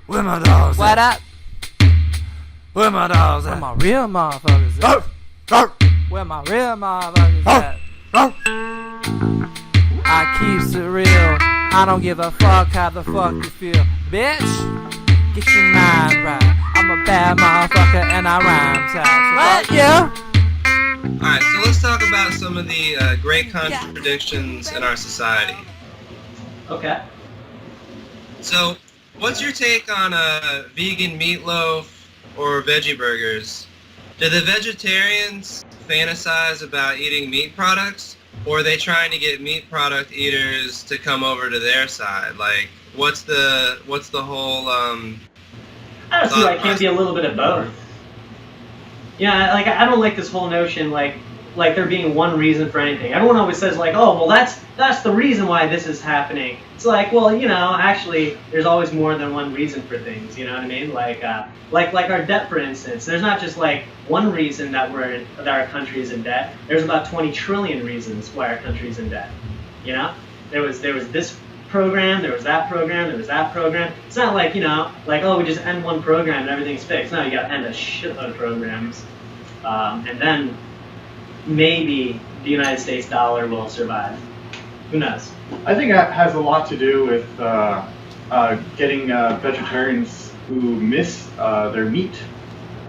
Where my dogs What at? up? Where my dogs Where at? my real motherfuckers at? Arf! Arf! Where my real motherfuckers at? Arf! I keeps it real. I don't give a fuck how the fuck you feel. Bitch, get your mind right. I'm a bad motherfucker and I rhyme tight. So what? Yeah? Alright, so let's talk about some of the great contradictions in our society. Okay. So, what's your take on vegan meatloaf or veggie burgers? Do the vegetarians fantasize about eating meat products, or are they trying to get meat product eaters to come over to their side? Like, what's the whole I don't see why it can't be a little bit of both. Yeah, like I don't like this whole notion like there being one reason for anything. Everyone always says like, oh, well that's the reason why this is happening. It's like, well, you know, actually there's always more than one reason for things. You know what I mean? Like our debt, for instance. There's not just like one reason that our country is in debt. There's about 20 trillion reasons why our country is in debt. You know, there was this program, there was that program, there was that program. It's not like, you know, like, oh, we just end one program and everything's fixed. No, you got to end a shitload of programs, and then maybe the United States dollar will survive. Who knows? I think that has a lot to do with getting vegetarians who miss their meat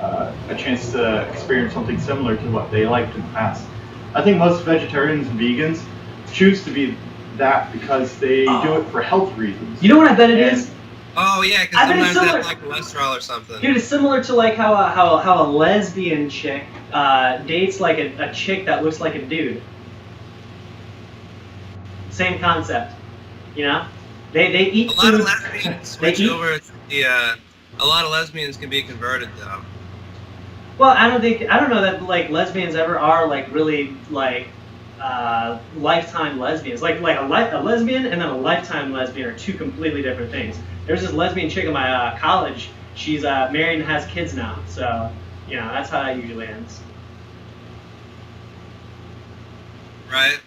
a chance to experience something similar to what they liked in the past. I think most vegetarians and vegans choose to be that because they do it for health reasons. You know what I bet it is? Oh yeah, because sometimes they have like cholesterol or something. Dude, it's similar to like how a lesbian chick dates like a chick that looks like a dude. Same concept, you know? They eat a lot food. of lesbians switch over to the. A lot of lesbians can be converted though. Well, I don't know that like lesbians ever are like really like lifetime lesbians. Like a lesbian and then a lifetime lesbian are two completely different things. There's this lesbian chick in my college. She's married and has kids now. So, you know, that's how that usually ends. Right.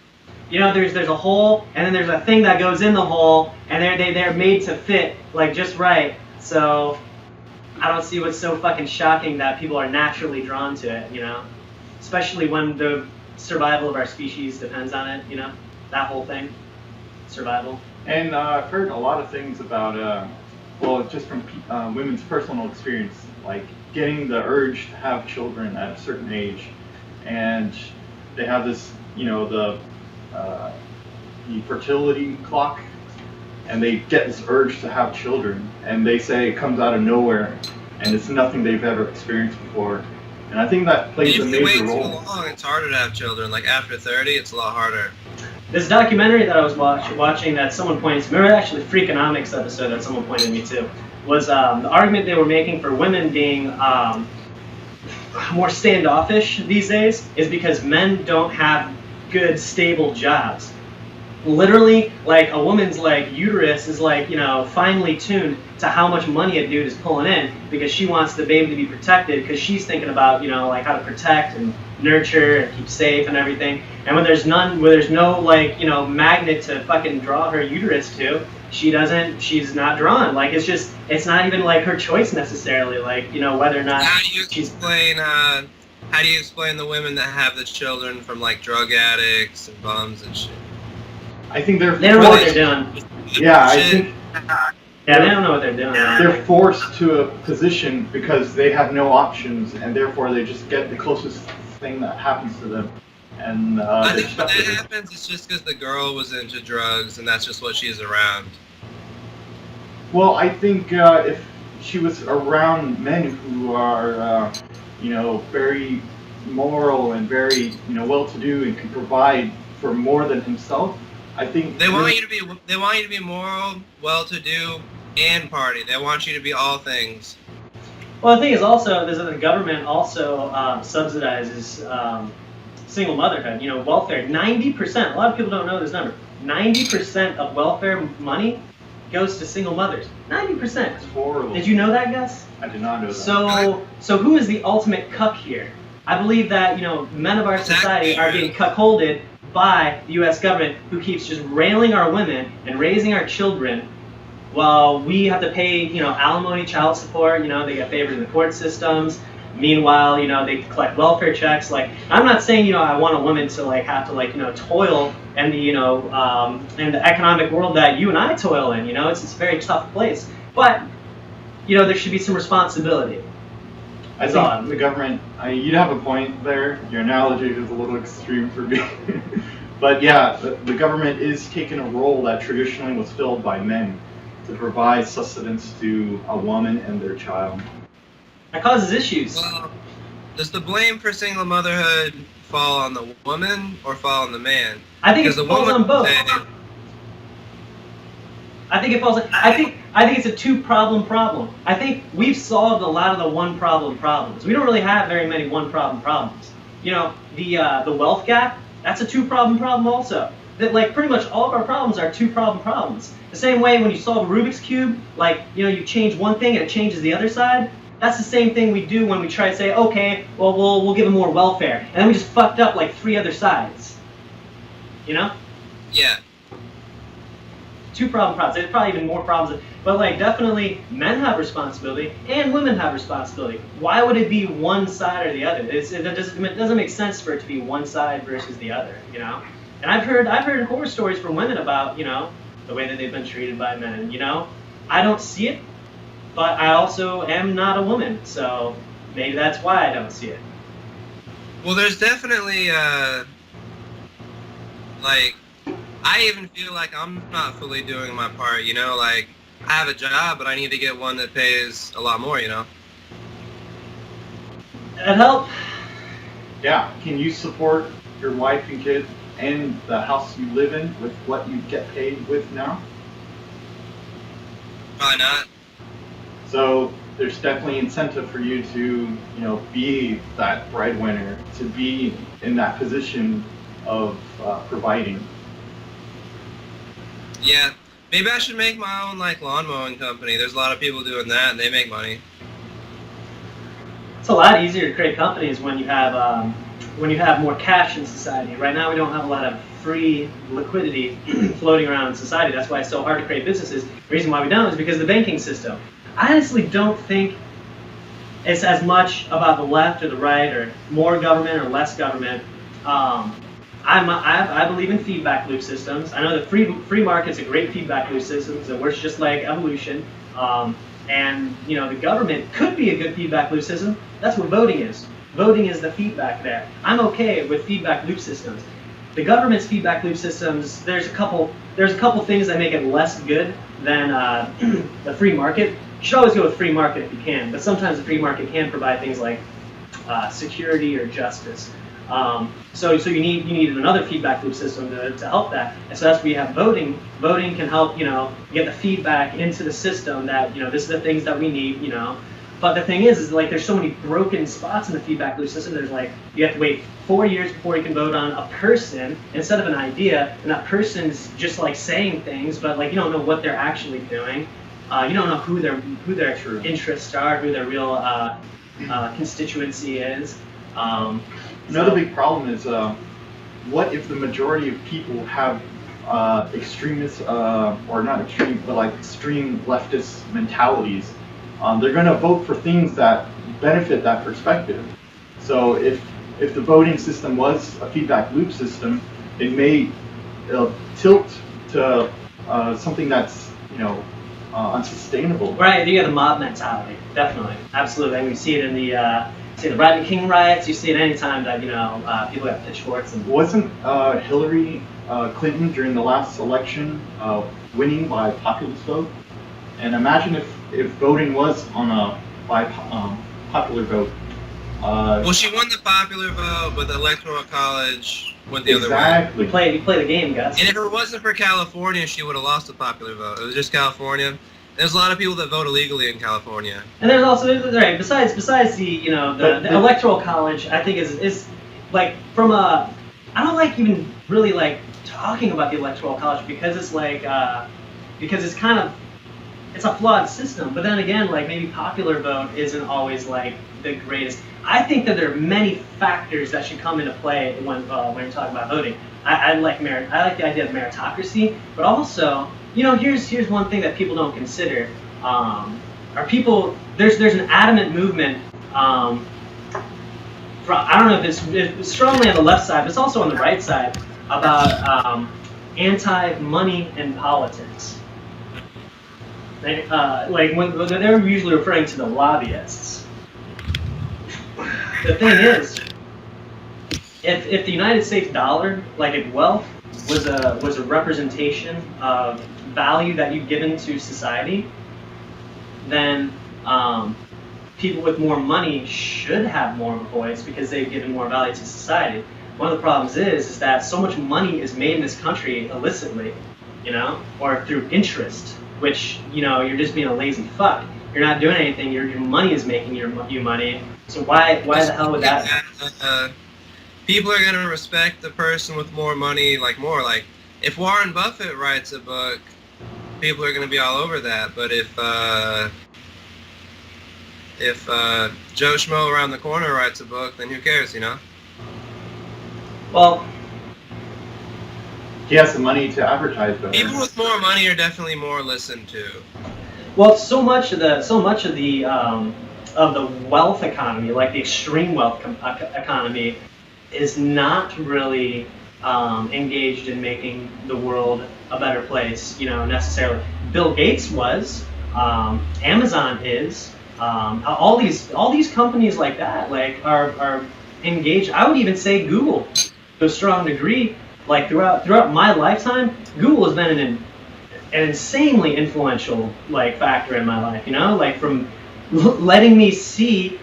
You know, there's a hole, and then there's a thing that goes in the hole, and they're made to fit like just right. So, I don't see what's so fucking shocking that people are naturally drawn to it. You know, especially when the survival of our species depends on it. You know, that whole thing, survival. And I've heard a lot of things about, well, just from women's personal experience, like getting the urge to have children at a certain age, and they have this, you know, the fertility clock, and they get this urge to have children, and they say it comes out of nowhere, and it's nothing they've ever experienced before. And I think that plays a major role. If you wait too long, it's harder to have children. Like after 30, it's a lot harder. This documentary that I was watching that someone pointed to, remember actually the Freakonomics episode that someone pointed me to, was the argument they were making for women being more standoffish these days is because men don't have good, stable jobs. Literally, like a woman's like uterus is like, you know, finely tuned to how much money a dude is pulling in because she wants the baby to be protected because she's thinking about, you know, like how to protect and nurture and keep safe and everything. And when there's no like, you know, magnet to fucking draw her uterus to, she's not drawn. Like it's not even like her choice necessarily. Like, you know, whether or not How do you explain the women that have the children from like drug addicts and bums and shit? I think they don't know what they're doing. Yeah, I think they don't know what they're doing. they're forced to a position because they have no options, and therefore they just get the closest thing that happens to them. And I think when that happens, it's just because the girl was into drugs, and that's just what she's around. Well, I think if she was around men who are, you know, very moral and very, you know, well-to-do and can provide for more than himself, I think they want you to be moral, well-to-do, and party. They want you to be all things. Well, the thing is also, the government also subsidizes single motherhood. You know, welfare. 90%. A lot of people don't know this number. 90% of welfare money goes to single mothers. 90%. It's horrible. Did you know that, Gus? I did not know that. So who is the ultimate cuck here? I believe that, you know, men of our society are being cuckolded by the U.S. government, who keeps just railing our women and raising our children well, we have to pay, alimony, child support, they get favored in the court systems. Meanwhile, they collect welfare checks. Like, I'm not saying, I want a woman to like have to like, toil in the, in the economic world that you and I toil in. It's a very tough place. But, there should be some responsibility. I think the government, you'd have a point there. Your analogy is a little extreme for me. But yeah, the government is taking a role that traditionally was filled by men to provide sustenance to a woman and their child. That causes issues. Well, does the blame for single motherhood fall on the woman or fall on the man? I think it Because the falls woman on both. say, I think it falls. I think it's a two-problem. I think we've solved a lot of the one-problem problems. We don't really have very many one-problem problems. The wealth gap, that's a two-problem problem also. That like pretty much all of our problems are two-problem problems. The same way when you solve a Rubik's cube, like you change one thing and it changes the other side. That's the same thing we do when we try to say, okay, well we'll give them more welfare, and then we just fucked up like 3 other sides. Yeah. Two-problem problems. There's probably even more problems, but like definitely men have responsibility and women have responsibility. Why would it be one side or the other? It doesn't make sense for it to be one side versus the other. And I've heard horror stories from women about the way that they've been treated by men. I don't see it, but I also am not a woman, so maybe that's why I don't see it. Well, there's definitely, like, I even feel like I'm not fully doing my part, like, I have a job, but I need to get one that pays a lot more, That'd help. Yeah, can you support your wife and kids and the house you live in with what you get paid with now? Probably not. So there's definitely incentive for you to, be that breadwinner, to be in that position of providing. Yeah, maybe I should make my own, like, lawn mowing company. There's a lot of people doing that, and they make money. It's a lot easier to create companies when you have more cash in society. Right now, we don't have a lot of free liquidity floating around in society. That's why it's so hard to create businesses. The reason why we don't is because of the banking system. I honestly don't think it's as much about the left or the right or more government or less government. I believe in feedback loop systems. I know the free market's a great feedback loop system that works just like evolution. And the government could be a good feedback loop system. That's what voting is. Voting is the feedback there. I'm okay with feedback loop systems. The government's feedback loop systems, there's a couple things that make it less good than the free market. You should always go with free market if you can, but sometimes the free market can provide things like security or justice. So you need another feedback loop system to help that. And so that's where you have voting. Voting can help get the feedback into the system that this is the things that we need. But the thing is like there's so many broken spots in the feedback loop system. There's like you have to wait 4 years before you can vote on a person instead of an idea, and that person's just like saying things, but like you don't know what they're actually doing. You don't know who their interests are, who their real constituency is. Another big problem is what if the majority of people have extremist, or not extreme, but like extreme leftist mentalities? They're going to vote for things that benefit that perspective. So if the voting system was a feedback loop system, it may tilt to something that's unsustainable. Right, you got the mob mentality, definitely, absolutely. And we see it in the Rodney King riots. You see it anytime that people have pitchforks. And wasn't Hillary Clinton during the last election winning by populist vote? And imagine if voting was on a by popular vote. Well, she won the popular vote, but the electoral college went the other way. Exactly. You play the game, guys. And if it wasn't for California, she would have lost the popular vote. It was just California. There's a lot of people that vote illegally in California. And there's also right besides the the electoral college, I think is like from a I don't like even really like talking about the electoral college because it's like because it's kind of it's a flawed system. But then again, like maybe popular vote isn't always like the greatest. I think that there are many factors that should come into play when you're talking about voting. I like the idea of meritocracy, but also here's one thing that people don't consider. Are people there's an adamant movement. I don't know if it's strongly on the left side, but it's also on the right side about anti-money in politics. Like when they're usually referring to the lobbyists. The thing is, if the United States dollar, like if wealth was a representation of value that you've given to society, then people with more money should have more of a voice because they've given more value to society. One of the problems is that so much money is made in this country illicitly, or through interest, which, you're just being a lazy fuck. You're not doing anything. Your money is making you money. So why the hell would that? People are gonna respect the person with more money, like if Warren Buffett writes a book, people are gonna be all over that. But if Joe Schmo around the corner writes a book, then who cares, Well, he has the money to advertise better. People with more money are definitely more listened to. Well, so much of the wealth economy, like the extreme wealth economy, is not really engaged in making the world a better place, necessarily. Bill Gates was, Amazon is, all these companies like that, are engaged. I would even say Google, to a strong degree. Like throughout my lifetime, Google has been an insanely influential factor in my life. From letting me see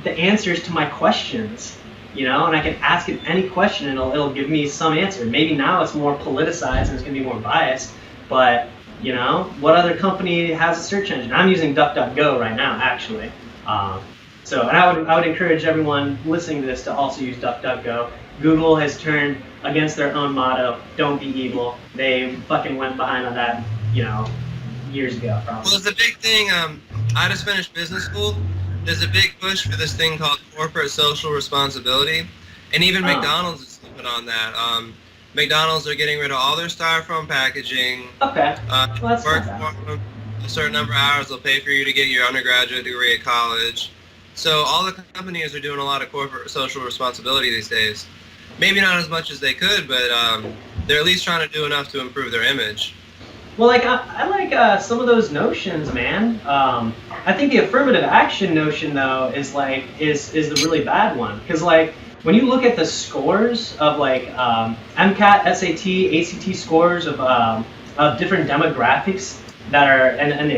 the answers to my questions, and I can ask it any question and it'll give me some answer. Maybe now it's more politicized and it's gonna be more biased, but what other company has a search engine? I'm using DuckDuckGo right now, actually. And I would encourage everyone listening to this to also use DuckDuckGo. Google has turned against their own motto, "Don't be evil." They fucking went behind on that, years ago, probably. Well, it's a big thing. I just finished business school. There's a big push for this thing called corporate social responsibility, and even McDonald's is slipping on that. McDonald's are getting rid of all their styrofoam packaging. Okay. Well, that's work not bad. for them a certain number of hours. They'll pay for you to get your undergraduate degree at college. So all the companies are doing a lot of corporate social responsibility these days. Maybe not as much as they could, but they're at least trying to do enough to improve their image. Well, I like some of those notions, man. I think the affirmative action notion, though, is the really bad one. Because when you look at the scores of MCAT, SAT, ACT scores of different demographics that are and the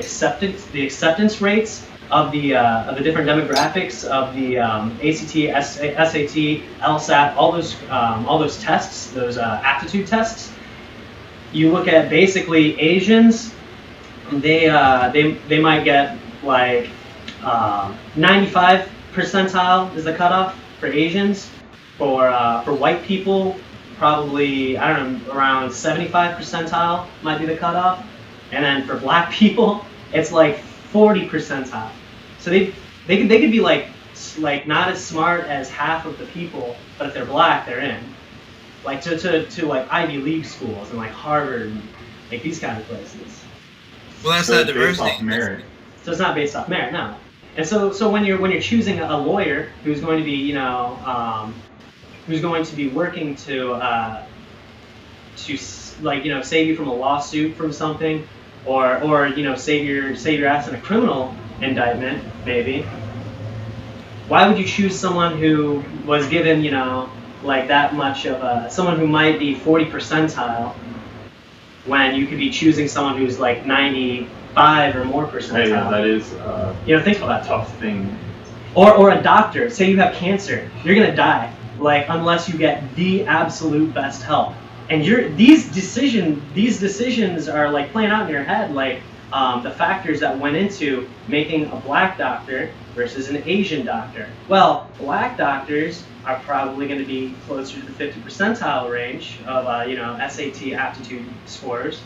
acceptance rates of the different demographics of the ACT, SAT, LSAT, all those tests, those aptitude tests. You look at basically Asians, they might get 95 percentile is the cutoff for Asians. For white people, probably around 75 percentile might be the cutoff, and then for black people, it's 40 percentile. So they could be not as smart as half of the people, but if they're black, they're in. To Ivy League schools and Harvard, and these kind of places. Well, that's So that it's based diversity. off merit. So it's not based off merit, no. And so when you're choosing a lawyer who's going to be working to save you from a lawsuit from something, or save your ass in a criminal indictment, maybe. Why would you choose someone who was given that much of someone who might be 40 percentile when you could be choosing someone who's 95 or more percentile? Hey, yeah, that is think about that. tough thing. Or a doctor. Say you have cancer, you're gonna die. Unless you get the absolute best help. And these decisions are playing out in your head, the factors that went into making a black doctor versus an Asian doctor. Well, black doctors are probably going to be closer to the 50 percentile range of SAT aptitude scores,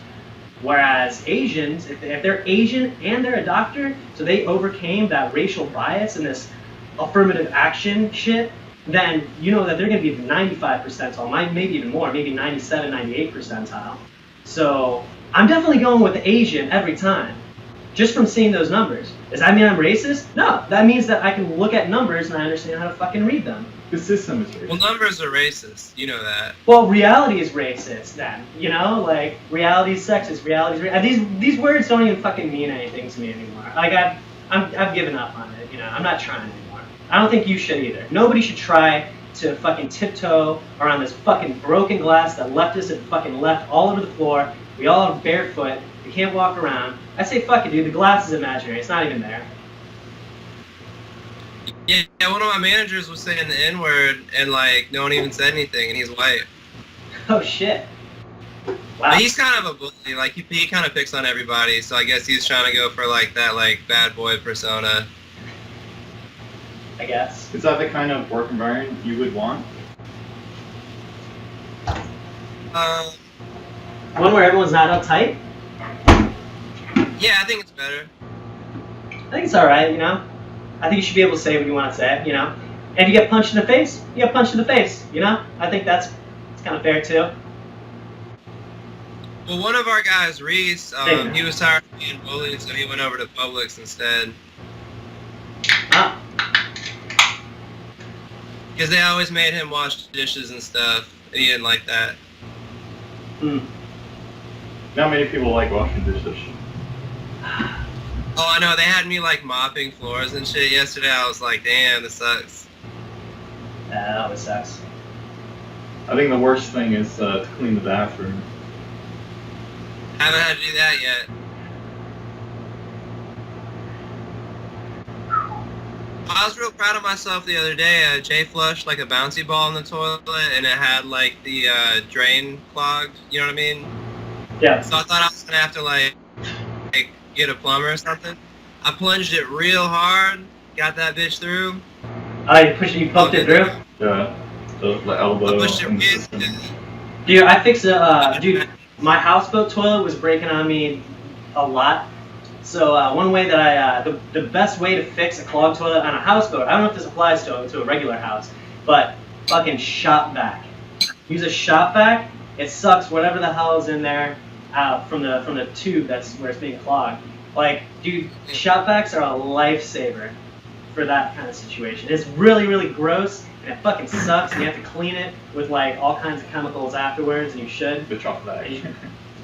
whereas Asians, if they're Asian and they're a doctor, so they overcame that racial bias and this affirmative action shit, then that they're going to be the 95 percentile, maybe even more, maybe 97, 98 percentile. So I'm definitely going with Asian every time. Just from seeing those numbers. Does that mean I'm racist? No. That means that I can look at numbers and I understand how to fucking read them. The system is racist. Well, numbers are racist. You know that. Well, reality is racist then. You know, like reality is sexist. Reality is these words don't even fucking mean anything to me anymore. Like I've given up on it. You know, I'm not trying anymore. I don't think you should either. Nobody should try to fucking tiptoe around this fucking broken glass that leftists have fucking left all over the floor. We all are barefoot. We can't walk around. I say fuck it, dude. The glass is imaginary. It's not even there. Yeah, one of my managers was saying the N-word, and like no one even said anything, and he's white. Oh shit. Wow. But he's kind of a bully. Like he kind of picks on everybody. So I guess he's trying to go for like that like bad boy persona. I guess. Is that the kind of work environment you would want? One where everyone's not uptight? Yeah, I think it's better. I think it's alright, you know? I think you should be able to say what you want to say, you know? And if you get punched in the face, you get punched in the face, you know? I think it's kind of fair too. Well, one of our guys, Reese, he was tired of being bullied, so he went over to Publix instead. Ah. Because they always made him wash dishes and stuff, and he didn't like that. Not many people like washing dishes. Oh, I know. They had me like mopping floors and shit yesterday. I was like, damn, this sucks. That always sucks. I think the worst thing is to clean the bathroom. Haven't had to do that yet. I was real proud of myself the other day. Jay flushed like a bouncy ball in the toilet, and it had like the drain clogged. You know what I mean? Yeah. So I thought I was gonna have to like get a plumber or something. I plunged it real hard, got that bitch through. Oh, you poked it through? Yeah. The elbow. I pushed it and the real system. Dude, I fixed it. Dude, my houseboat toilet was breaking on me a lot. So one way that the best way to fix a clogged toilet on a houseboat, I don't know if this applies to a regular house, but fucking shop vac. Use a shop vac. It sucks whatever the hell is in there out from the tube that's where it's being clogged. Like, dude, shop vacs are a lifesaver for that kind of situation. It's really, really gross, and it fucking sucks, and you have to clean it with like all kinds of chemicals afterwards, and you should. The chop vac.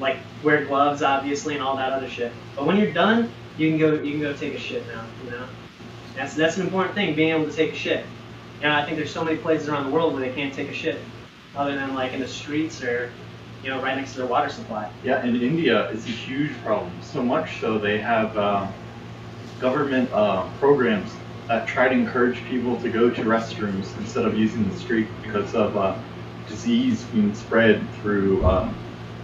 Like wear gloves, obviously, and all that other shit. But when you're done, you can go take a shit now. You know, that's an important thing, being able to take a shit. You know, I think there's so many places around the world where they can't take a shit, other than like in the streets or, you know, right next to their water supply. Yeah, in India, it's a huge problem. So much so they have government programs that try to encourage people to go to restrooms instead of using the street because of disease being spread through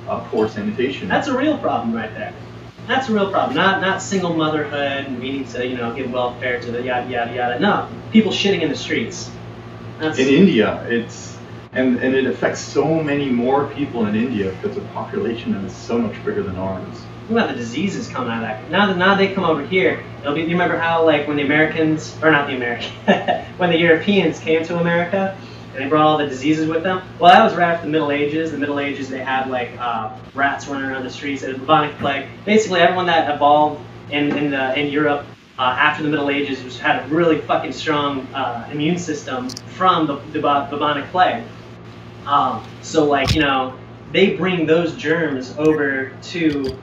poor sanitation. That's a real problem right there. That's a real problem. Not single motherhood and needing to, you know, give welfare to the yada yada yada. No, people shitting in the streets. That's... In India, and it affects so many more people in India because the population is so much bigger than ours. Think about the diseases coming out of that. Now they come over here. You remember how like when the Americans, or not the Americans, when the Europeans came to America and they brought all the diseases with them? Well, that was right after the Middle Ages. The Middle Ages, they had like rats running around the streets. There was bubonic plague. Basically, everyone that evolved in Europe after the Middle Ages had a really fucking strong immune system from the bubonic plague. So like, you know, they bring those germs over to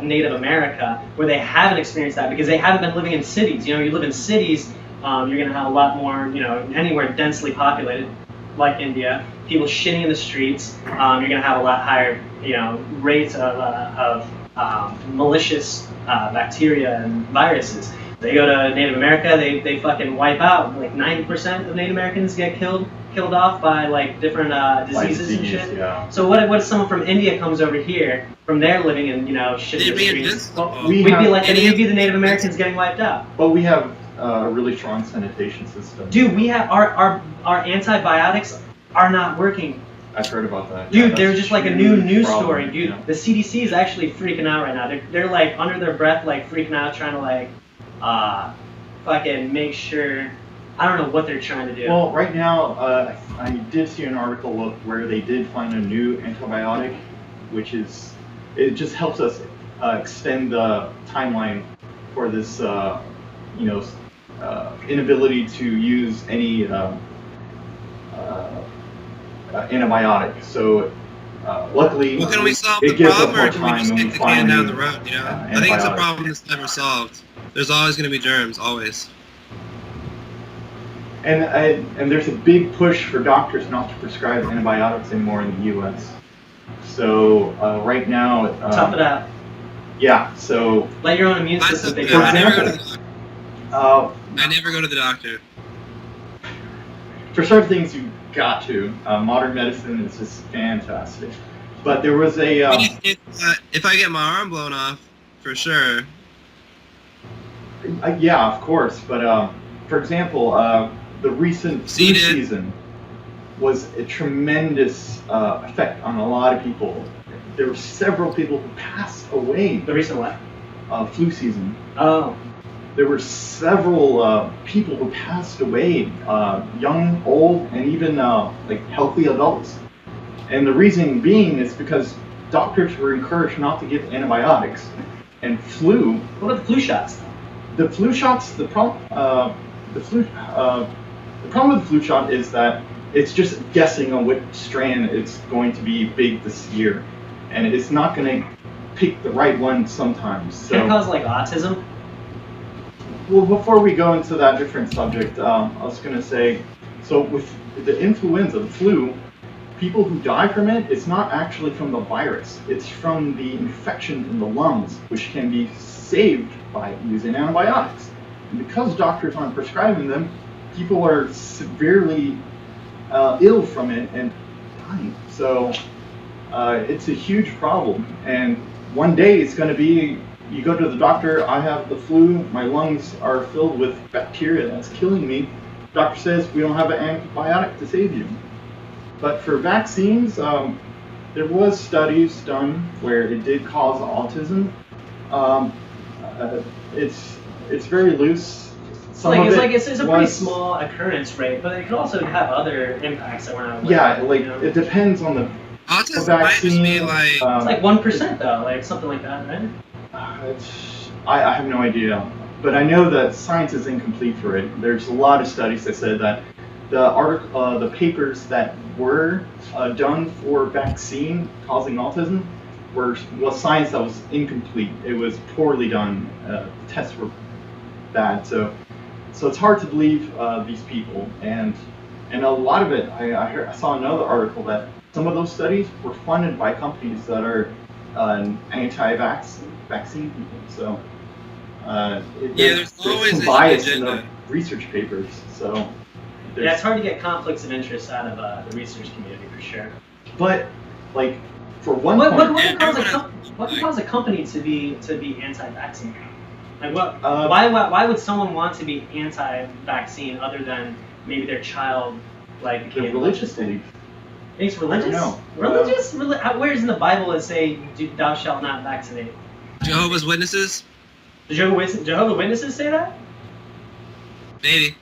Native America where they haven't experienced that because they haven't been living in cities. You know, you live in cities, you're going to have a lot more, you know, anywhere densely populated like India, people shitting in the streets, you're going to have a lot higher, you know, rates of malicious bacteria and viruses. They go to Native America, they fucking wipe out. Like 90% of Native Americans get killed off by like different diseases and shit. Yeah. So what if someone from India comes over here, from there living in, you know, shit in the streets? We'd be the Native Americans getting wiped out. But we have a really strong sanitation system. Dude, we have our antibiotics are not working. I've heard about that. Dude, Yeah, they're just like a new news problem, story, dude. you know? The CDC is actually freaking out right now. They're like under their breath, like freaking out, trying to like fucking make sure. I don't know what they're trying to do. Well, right now, I did see an article where they did find a new antibiotic, which is it just helps us extend the timeline for this, inability to use any antibiotic. So luckily, Well, can we solve it the gives us problem, more or do we time just when we kick the can finally down the road? You know, I think it's a antibiotics. problem that's never solved. There's always going to be germs, always. And there's a big push for doctors not to prescribe antibiotics anymore in the U.S. So right now, Tough it out. Yeah. So Let your own immune I system figure For I it never out. go to example, the doctor. uh, I never go to the doctor. for certain things, you got to. Modern medicine is just fantastic. But there was a If I get my arm blown off, for sure. yeah, of course. But for example, the recent flu Seeded. season was a tremendous effect on a lot of people. There were several people who passed away. The recent what? Flu season. Oh. There were several people who passed away, young, old, and even like healthy adults. And the reason being is because doctors were encouraged not to give antibiotics. And flu, What about the flu shots? the flu shots, the problem with the flu shot is that it's just guessing on which strand it's going to be big this year, and it's not going to pick the right one sometimes. Can it So, cause like autism? well, before we go into that different subject, I was going to say, so with the influenza, the flu, people who die from it, it's not actually from the virus. It's from the infection in the lungs, which can be saved by using antibiotics. And because doctors aren't prescribing them, people are severely ill from it and dying. So it's a huge problem. And one day it's going to be, you go to the doctor, I have the flu, my lungs are filled with bacteria that's killing me. Doctor says, we don't have an antibiotic to save you. But for vaccines, there was studies done where it did cause autism. It's very loose. Some of It's a pretty was- small occurrence rate, but it could also have other impacts that we're not aware Yeah, of. like you know? it depends on the Autism might just vaccine. be like. It's like 1% though, like something like that, right? I have no idea, but I know that science is incomplete for it. There's a lot of studies that said that the papers that were done for vaccine causing autism was science that was incomplete. It was poorly done. Tests were bad, so it's hard to believe these people. And a lot of it, I saw another article that some of those studies were funded by companies that are anti-vaccine people. So there's some always bias an in the agenda. research papers. So Yeah, it's hard to get conflicts of interest out of the research community for sure. but like for one What point, would cause a company to be anti-vaccine? Like what? Uh, why would someone want to be anti-vaccine other than maybe their child like the became religious belief. It's religious. No. Religious? Where's in the Bible it say thou shalt not vaccinate? Jehovah's Witnesses? The Jehovah's Witnesses say that? Maybe.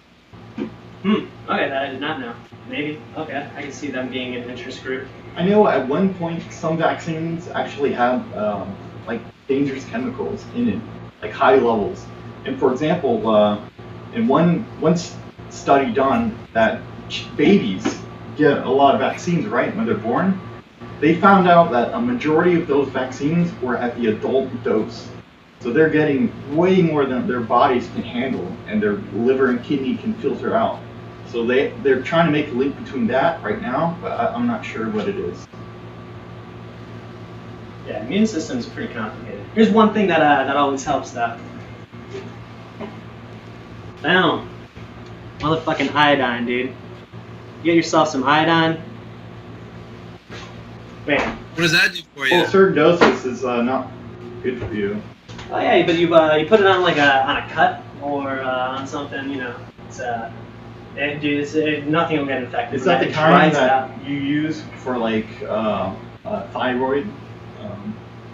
Okay, that I did not know. Maybe. Okay, I can see them being an interest group. I know at one point some vaccines actually had like dangerous chemicals in it, like high levels. And for example, in one study done that babies get a lot of vaccines right when they're born, they found out that a majority of those vaccines were at the adult dose. So they're getting way more than their bodies can handle, and their liver and kidney can filter out. So they're trying to make a link between that right now, but I'm not sure what it is. Yeah, immune system is pretty complicated. Here's one thing that always helps though. Boom. Motherfucking iodine, dude. Get yourself some iodine. Wait. What does that do for you? Well, certain doses is not good for you. Oh yeah, but you put it on like on a cut or on something, you know. Nothing will get infected. Is that the It kind dries it that out. you use for like thyroid?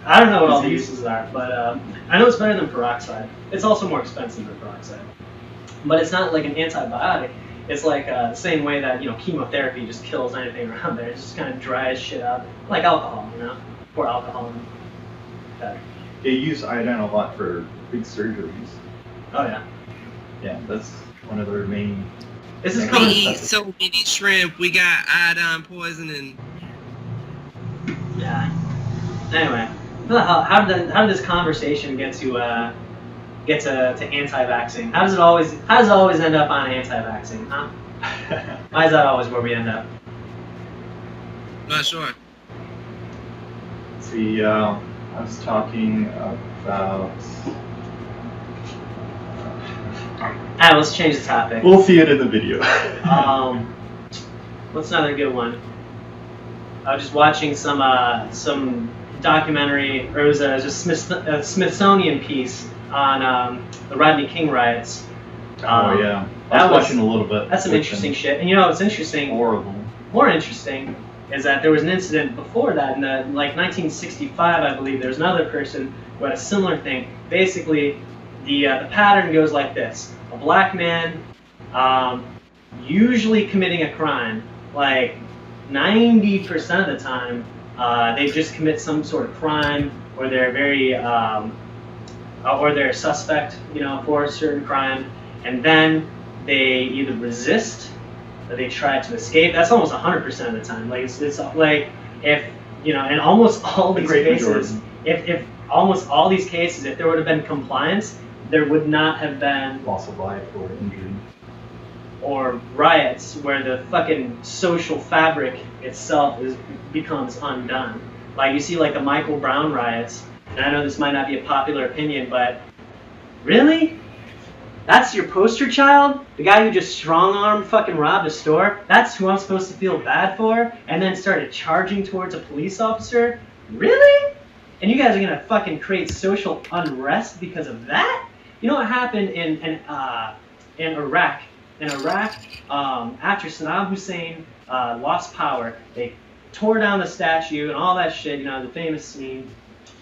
I don't know what all the disease? uses are, but I know it's better than peroxide. It's also more expensive than peroxide. But it's not like an antibiotic. It's like the same way that, chemotherapy just kills anything around there. It just kind of dries shit out. Like alcohol, Pour alcohol in. Okay. They use iodine a lot for big surgeries. Oh yeah. Yeah, that's one of their main. This is We coming. eat so many shrimp, we got iodine poisoning. Yeah. Anyway, how did this conversation get to anti-vaxxing? How does it always end up on anti-vaxxing, huh? Why is that always where we end up? Not sure. See, I was talking about. Alright, let's change the topic. We'll see it in the video. What's another good one? I was just watching some documentary, or it was a Smithsonian piece on the Rodney King riots. Oh yeah, I was watching a little bit. That's some interesting shit. And you know what's interesting? Horrible. More interesting is that there was an incident before that in the 1965, I believe. There was another person who had a similar thing. Basically, the pattern goes like this: a black man, usually committing a crime, like 90% of the time, they just commit some sort of crime, or they're very, or they're a suspect, for a certain crime, and then they either resist or they try to escape. That's almost 100% of the time. Like it's like if in almost all these cases, if almost all these cases, if there would have been compliance, there would not have been loss of life or injury. Or riots where the fucking social fabric itself becomes undone. Like you see like the Michael Brown riots, and I know this might not be a popular opinion, but really? That's your poster child? The guy who just strong-armed fucking robbed a store? That's who I'm supposed to feel bad for? And then started charging towards a police officer? Really? And you guys are gonna fucking create social unrest because of that? You know what happened in Iraq? In Iraq, after Saddam Hussein lost power, they tore down the statue and all that shit, the famous scene.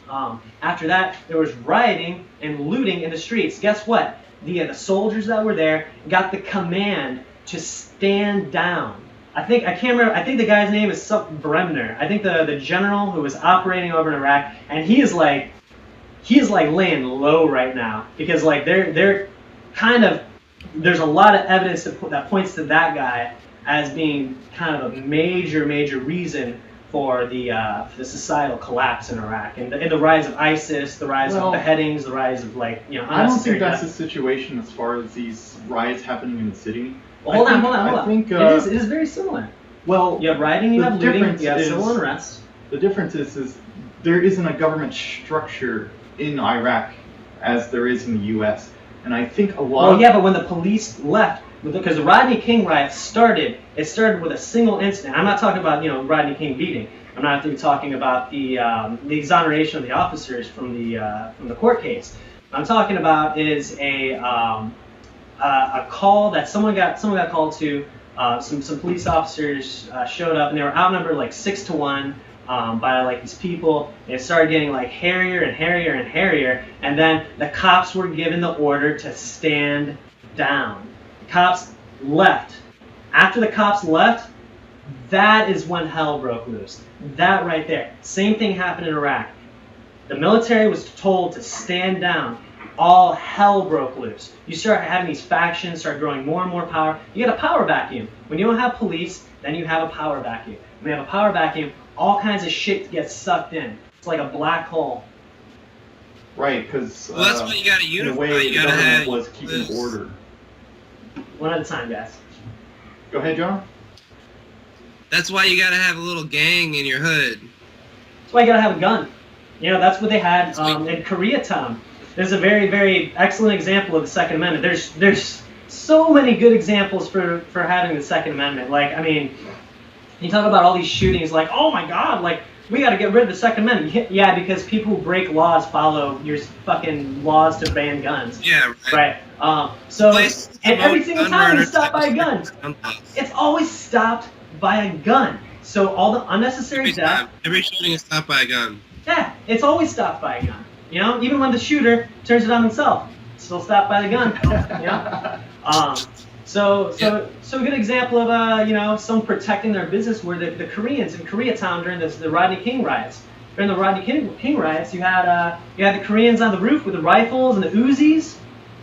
After that, there was rioting and looting in the streets. Guess what? The soldiers that were there got the command to stand down. I can't remember. I think the guy's name is Bremner. I think the general who was operating over in Iraq, and he is like laying low right now because like they're kind of. There's a lot of evidence that points to that guy as being kind of a major reason for the societal collapse in Iraq and the rise of ISIS, the rise of beheadings, the rise of I don't think that's the situation as far as these riots happening in the city. Well, hold on. I think, it is very similar. Well, you have rioting, you have looting, you have civil unrest. The difference is there isn't a government structure in Iraq as there is in the U.S. And I think a lot. Well, yeah, but when the police left, because the Rodney King riot started with a single incident. I'm not talking about Rodney King beating. I'm not even talking about the exoneration of the officers from the court case. What I'm talking about is a call that someone got called to. Some police officers showed up and they were outnumbered like 6-1. By like these people, and it started getting like hairier and hairier and hairier, and then the cops were given the order to stand down. The cops left. After the cops left, that is when hell broke loose. That right there. Same thing happened in Iraq. The military was told to stand down. All hell broke loose. You start having these factions, start growing more and more power. You get a power vacuum. When you don't have police, then you have a power vacuum. When you have a power vacuum, all kinds of shit gets sucked in. It's like a black hole. Right, because well, that's why you gotta unify. In a way, you the gotta government have was keeping order. One at a time, guys. Go ahead, John. That's why you gotta have a little gang in your hood. That's why you gotta have a gun. That's what they had in Koreatown. There's a very, very excellent example of the Second Amendment. There's so many good examples for having the Second Amendment. Like, I mean, you talk about all these shootings, like, oh my God, like, we got to get rid of the Second Amendment. Yeah, because people who break laws follow your fucking laws to ban guns. Yeah, right. So, and every single time it's stopped by a gun. It's always stopped by a gun. So all the unnecessary death. Every shooting is stopped by a gun. Yeah, it's always stopped by a gun. Even when the shooter turns it on himself, it's still stopped by the gun. So a good example of someone protecting their business were the Koreans in Koreatown during the Rodney King riots. during the Rodney King riots, you had the Koreans on the roof with the rifles and the Uzis,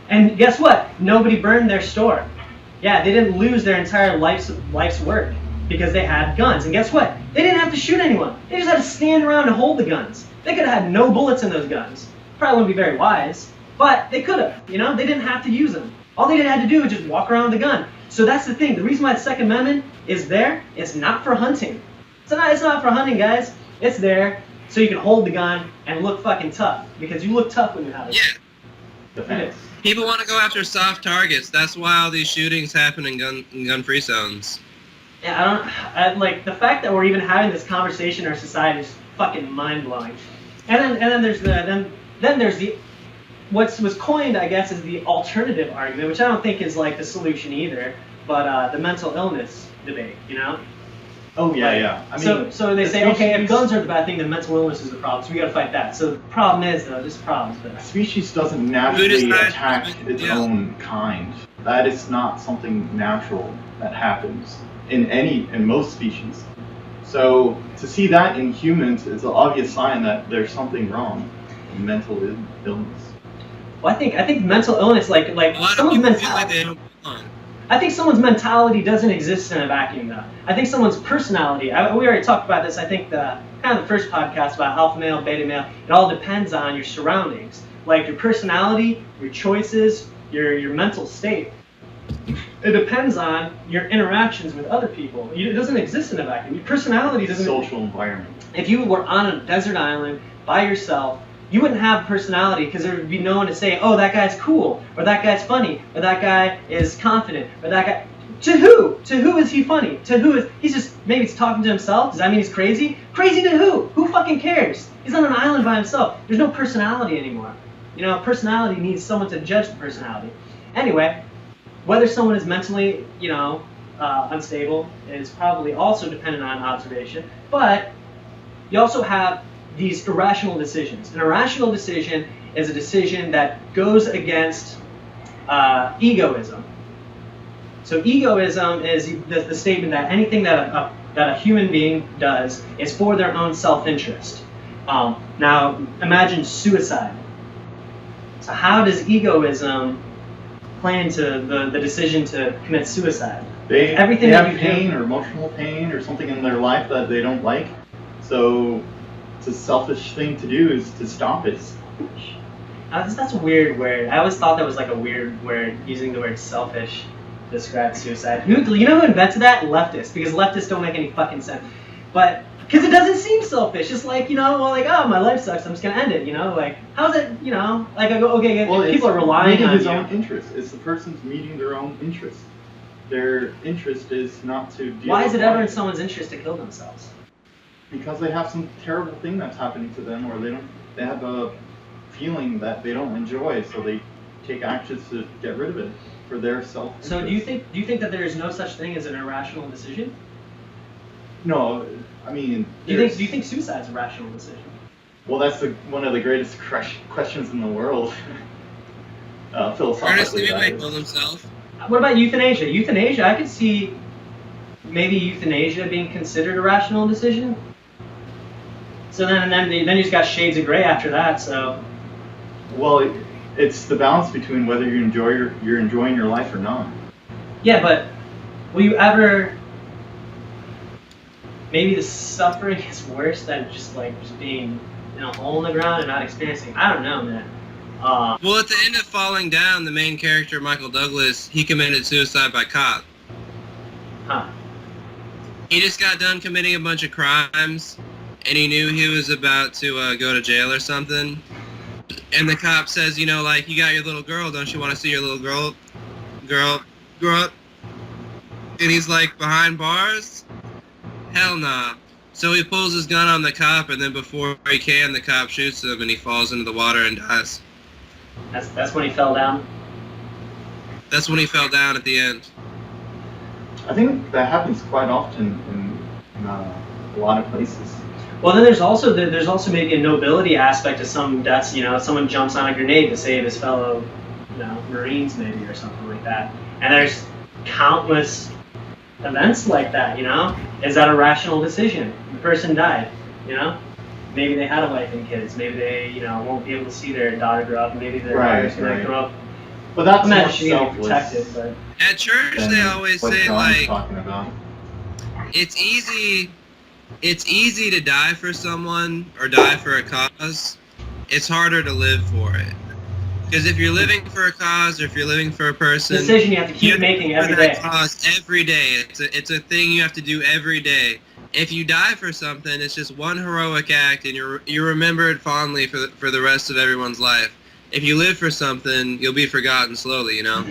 and guess what? Nobody burned their store. Yeah, they didn't lose their entire life's work because they had guns. And guess what? They didn't have to shoot anyone. They just had to stand around and hold the guns. They could have had no bullets in those guns. Probably wouldn't be very wise, but they could have. You know, they didn't have to use them. All they had to do was just walk around with a gun. So that's the thing. The reason why the Second Amendment is there, it's not for hunting. It's not for hunting, guys. It's there so you can hold the gun and look fucking tough, because you look tough when you have it. Yeah. Defense. People want to go after soft targets. That's why all these shootings happen in gun-free zones. Yeah, I like the fact that we're even having this conversation in our society is fucking mind-blowing. And then there's the what was coined, I guess, is the alternative argument, which I don't think is like the solution either, but the mental illness debate, you know? Oh yeah. I mean, so they say, okay, if guns are the bad thing, then mental illness is the problem. So we got to fight that. So the problem is, though, there's problems. But a species doesn't naturally attack its own kind. That is not something natural that happens in most species. So to see that in humans is an obvious sign that there's something wrong in mental illness. Well, I think mental illness, like A lot of someone's people feel like mentality. they don't belong. I think someone's mentality doesn't exist in a vacuum, though. I think someone's personality. We already talked about this. I think the first podcast about alpha male, beta male. It all depends on your surroundings, like your personality, your choices, your mental state. It depends on your interactions with other people. It doesn't exist in a vacuum. Your personality doesn't. Social environment. If you were on a desert island by yourself, you wouldn't have personality because there would be no one to say, oh, that guy's cool, or that guy's funny, or that guy is confident, or that guy. To who? To who is he funny? To who is he's just maybe he's talking to himself? Does that mean he's crazy? Crazy to who? Who fucking cares? He's on an island by himself. There's no personality anymore. You know, personality needs someone to judge the personality. Anyway, whether someone is mentally, unstable is probably also dependent on observation. But you also have these irrational decisions. An irrational decision is a decision that goes against egoism. So egoism is the statement that anything that a human being does is for their own self-interest. Now, imagine suicide. So how does egoism play into the decision to commit suicide? They that have you pain do, or emotional pain or something in their life that they don't like. So it's a selfish thing to do is to stop it. That's a weird word. I always thought that was like a weird word, using the word selfish to describe suicide. You know who invented that? Leftists, because leftists don't make any fucking sense. But because it doesn't seem selfish. It's like, oh, my life sucks, I'm just gonna end it. Like, how's it? Like I go, okay, well, people are relying on his you. own interest. It's the person's meeting their own interest. Their interest is not to deal Why is with it ever in life. someone's interest to kill themselves? Because they have some terrible thing that's happening to them, or they have a feeling that they don't enjoy, so they take actions to get rid of it for their self-interest. So do you think that there is no such thing as an irrational decision? No, I mean. Do you think suicide's a rational decision? Well, that's one of the greatest questions in the world. Philosophically. Ernest that Hemingway is. killed himself. What about euthanasia? Euthanasia, I could see maybe euthanasia being considered a rational decision. So then you just got shades of gray after that. So. Well, it's the balance between whether you're enjoying your life or not. Yeah, but will you ever? Maybe the suffering is worse than just being in a hole in the ground and not experiencing. I don't know, man. Well, at the end of Falling Down, the main character, Michael Douglas, he committed suicide by cop. Huh. He just got done committing a bunch of crimes, and he knew he was about to go to jail or something. And the cop says, you got your little girl, don't you want to see your little girl grow up? And he's like, behind bars? Hell nah. So he pulls his gun on the cop, and then before he can, the cop shoots him, and he falls into the water and dies. That's when he fell down. That's when he fell down at the end. I think that happens quite often in a lot of places. Well, then there's also maybe a nobility aspect to some deaths. Someone jumps on a grenade to save his fellow, Marines maybe or something like that. And there's countless events like that. Is that a rational decision? The person died. maybe they had a wife and kids. Maybe they, won't be able to see their daughter grow up. Maybe their Right, daughter's going right. to grow up. But that's Imagine more she's going to be selfless protected, but At church, than they always what say John's like talking about. it's easy. It's easy to die for someone or die for a cause. It's harder to live for it. Because if you're living for a cause or if you're living for a person, decision you have to keep making every for that day. cause every day. It's a thing you have to do every day. If you die for something, it's just one heroic act, and you remember it fondly for the rest of everyone's life. If you live for something, you'll be forgotten slowly, you know?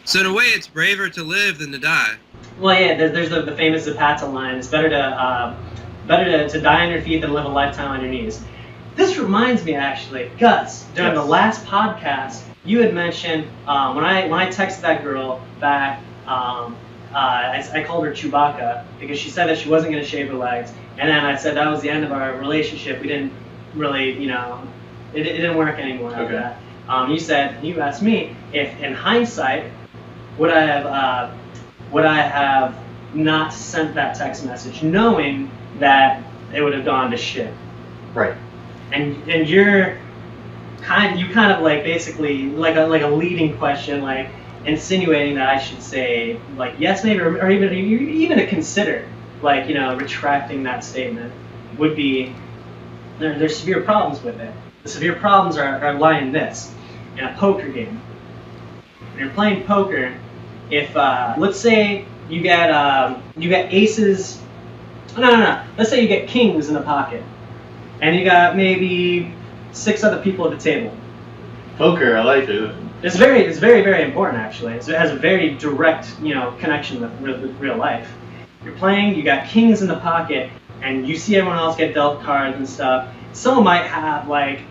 So in a way, it's braver to live than to die. Well, yeah, there's the famous Zapata line. It's better to die on your feet than live a lifetime on your knees. This reminds me, actually, Gus, during the last podcast, you had mentioned when I texted that girl back, I called her Chewbacca because she said that she wasn't going to shave her legs, and then I said that was the end of our relationship. We didn't really, it didn't work anymore after that. You asked me if, in hindsight, would I have not sent that text message, knowing that it would have gone to shit. Right. And you kind of like basically like a leading question, like insinuating that I should say like yes maybe or even to consider like retracting that statement would be there's severe problems with it. The severe problems are lying in this. In a poker game, when you're playing poker, if let's say you get aces, no, let's say you get kings in the pocket, and you got maybe 6 other people at the table. Poker, I like it. It's very, very important actually. It has a very direct, connection with real life. You're playing, you got kings in the pocket, and you see everyone else get dealt cards and stuff. Someone might have like,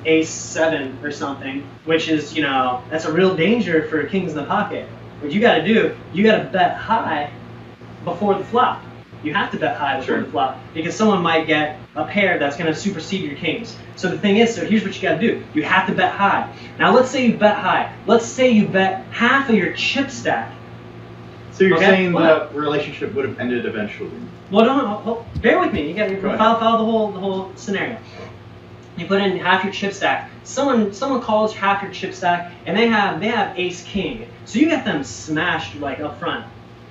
ace 7 or something, which is, that's a real danger for kings in the pocket. What you got to do, you got to bet high before the flop. You have to bet high before the flop because someone might get a pair that's going to supersede your kings. So the thing is, here's what you got to do. You have to bet high. Now let's say you bet high. Let's say you bet half of your chip stack. So you're saying the relationship would have ended eventually? Well, bear with me. You got to follow the whole scenario. You put in half your chip stack. Someone calls half your chip stack, and they have ace king. So you get them smashed like up front,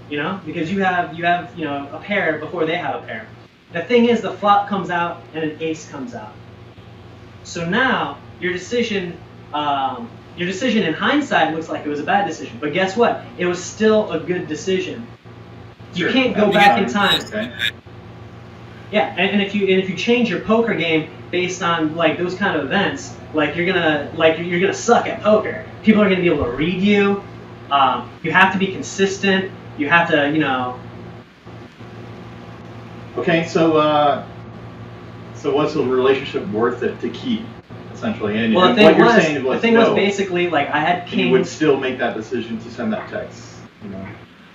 because you have a pair before they have a pair. The thing is, the flop comes out and an ace comes out. So now your decision in hindsight looks like it was a bad decision, but guess what? It was still a good decision. You can't go back in time. Okay. Yeah, and if you change your poker game based on like those kind of events, you're gonna suck at poker. People are gonna be able to read you. You have to be consistent. You have to, Okay, so what's the relationship worth it to keep, essentially? And well, the thing was no, basically like I had kings. You would still make that decision to send that text,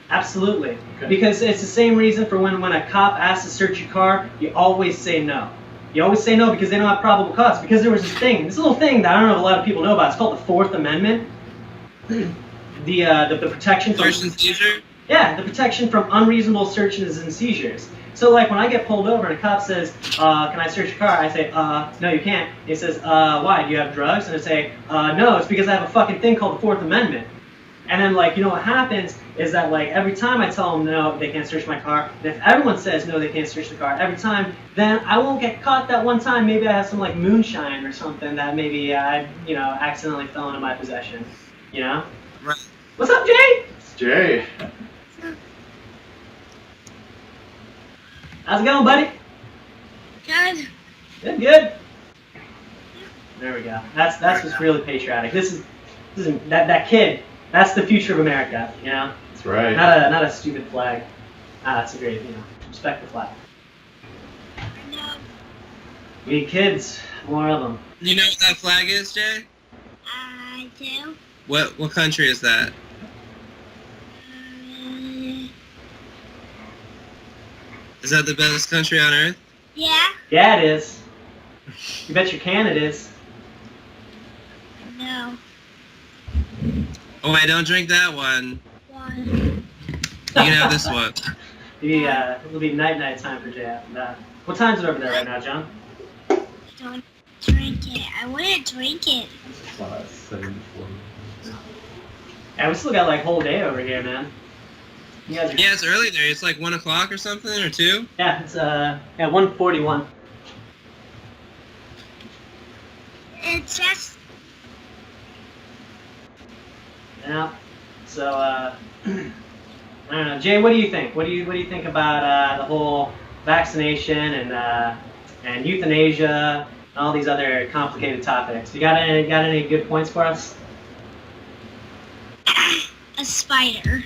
Absolutely. Okay. Because it's the same reason for when a cop asks to search your car, you always say no. You always say no because they don't have probable cause. Because there was this little thing that I don't know if a lot of people know about. It's called the Fourth Amendment. The protection from Search and seizure? Yeah, the protection from unreasonable searches and seizures. So like when I get pulled over and a cop says, can I search your car? I say, no you can't. He says, why? Do you have drugs? And I say, no, it's because I have a fucking thing called the Fourth Amendment. And then what happens is that every time I tell them no, they can't search my car, and if everyone says no, they can't search the car every time, then I won't get caught that one time. Maybe I have some moonshine or something that maybe I accidentally fell into my possession. Right. What's up, Jay? It's Jay. How's it going, buddy? Good. Good. There we go. That's what's really patriotic. This is that kid. That's the future of America, That's right. Not a stupid flag. That's a great, respect the flag. No. We need kids, more of them. You know what that flag is, Jay? I do. What country is that? Is that the best country on earth? Yeah. Yeah, it is. You bet your can it is. No. Oh wait, don't drink that one. One. You can have this one. It'll be night time for Jay after that. What time is it over there right now, John? don't drink it. I want to drink it. 7:40. Yeah, we still got like whole day over here, man. You guys are... Yeah, it's early there. It's like 1 o'clock or something, or 2. Yeah, it's 1:41. It's just Yeah. So I don't know, Jay. What do you think? What do you think about the whole vaccination and euthanasia and all these other complicated topics? You got any good points for us? a spider.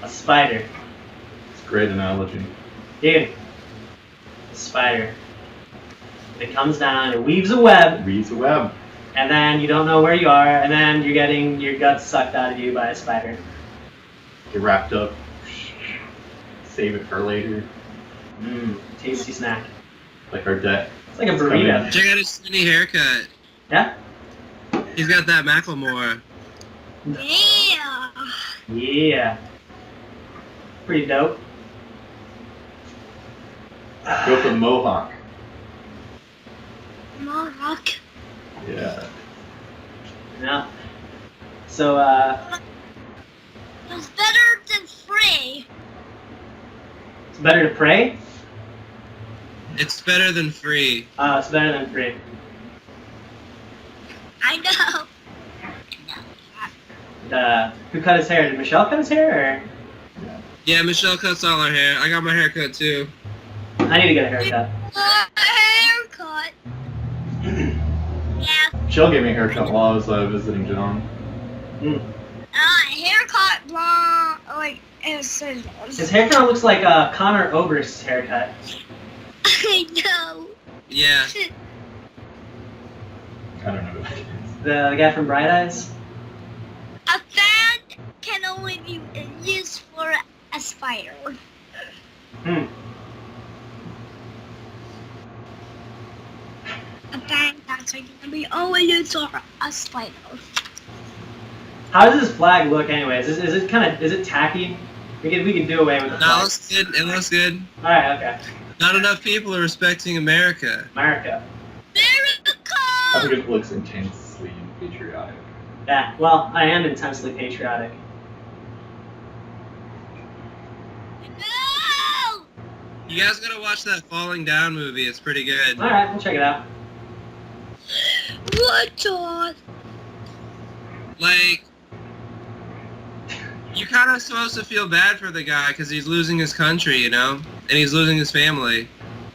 A spider, It's a great analogy. dude. A spider. It comes down, it weaves a web, Reads a web. and then you don't know where you are, and then you're getting your guts sucked out of you by a spider. Get wrapped up. Save it for later. Tasty snack. Like our debt. It's like a burrito. Check out his skinny haircut. Yeah? He's got that Macklemore. Yeah. Yeah. Pretty dope. Go for Mohawk. Mohawk. Yeah. Yeah. So, It's better than free. it's better to pray? It's better than free. It's better than free. I know. Who cut his hair? Did Michelle cut his hair, Yeah, Michelle cuts all her hair. I got my hair cut too. or I need to get a haircut? Haircut. Yeah. Jill gave me a haircut while I was visiting John. Haircut blonde. Like scissors. His hair kind of looks like Connor Oberst's haircut. I know. Yeah. I don't know who that is. The guy from Bright Eyes? A fan can only be used for a spider. A fan can be only used for a spider. How does this flag look anyways? Is it tacky? We could do away with the No, it flag. looks good. It looks good. Alright, okay. Not enough people are respecting America. America. I think America! it looks intensely patriotic. Yeah, well, I am intensely patriotic. No! You guys gotta watch that Falling Down movie. It's pretty good. Alright, we'll check it out. What on? Like, you're kind of supposed to feel bad for the guy because he's losing his country, you know? And he's losing his family.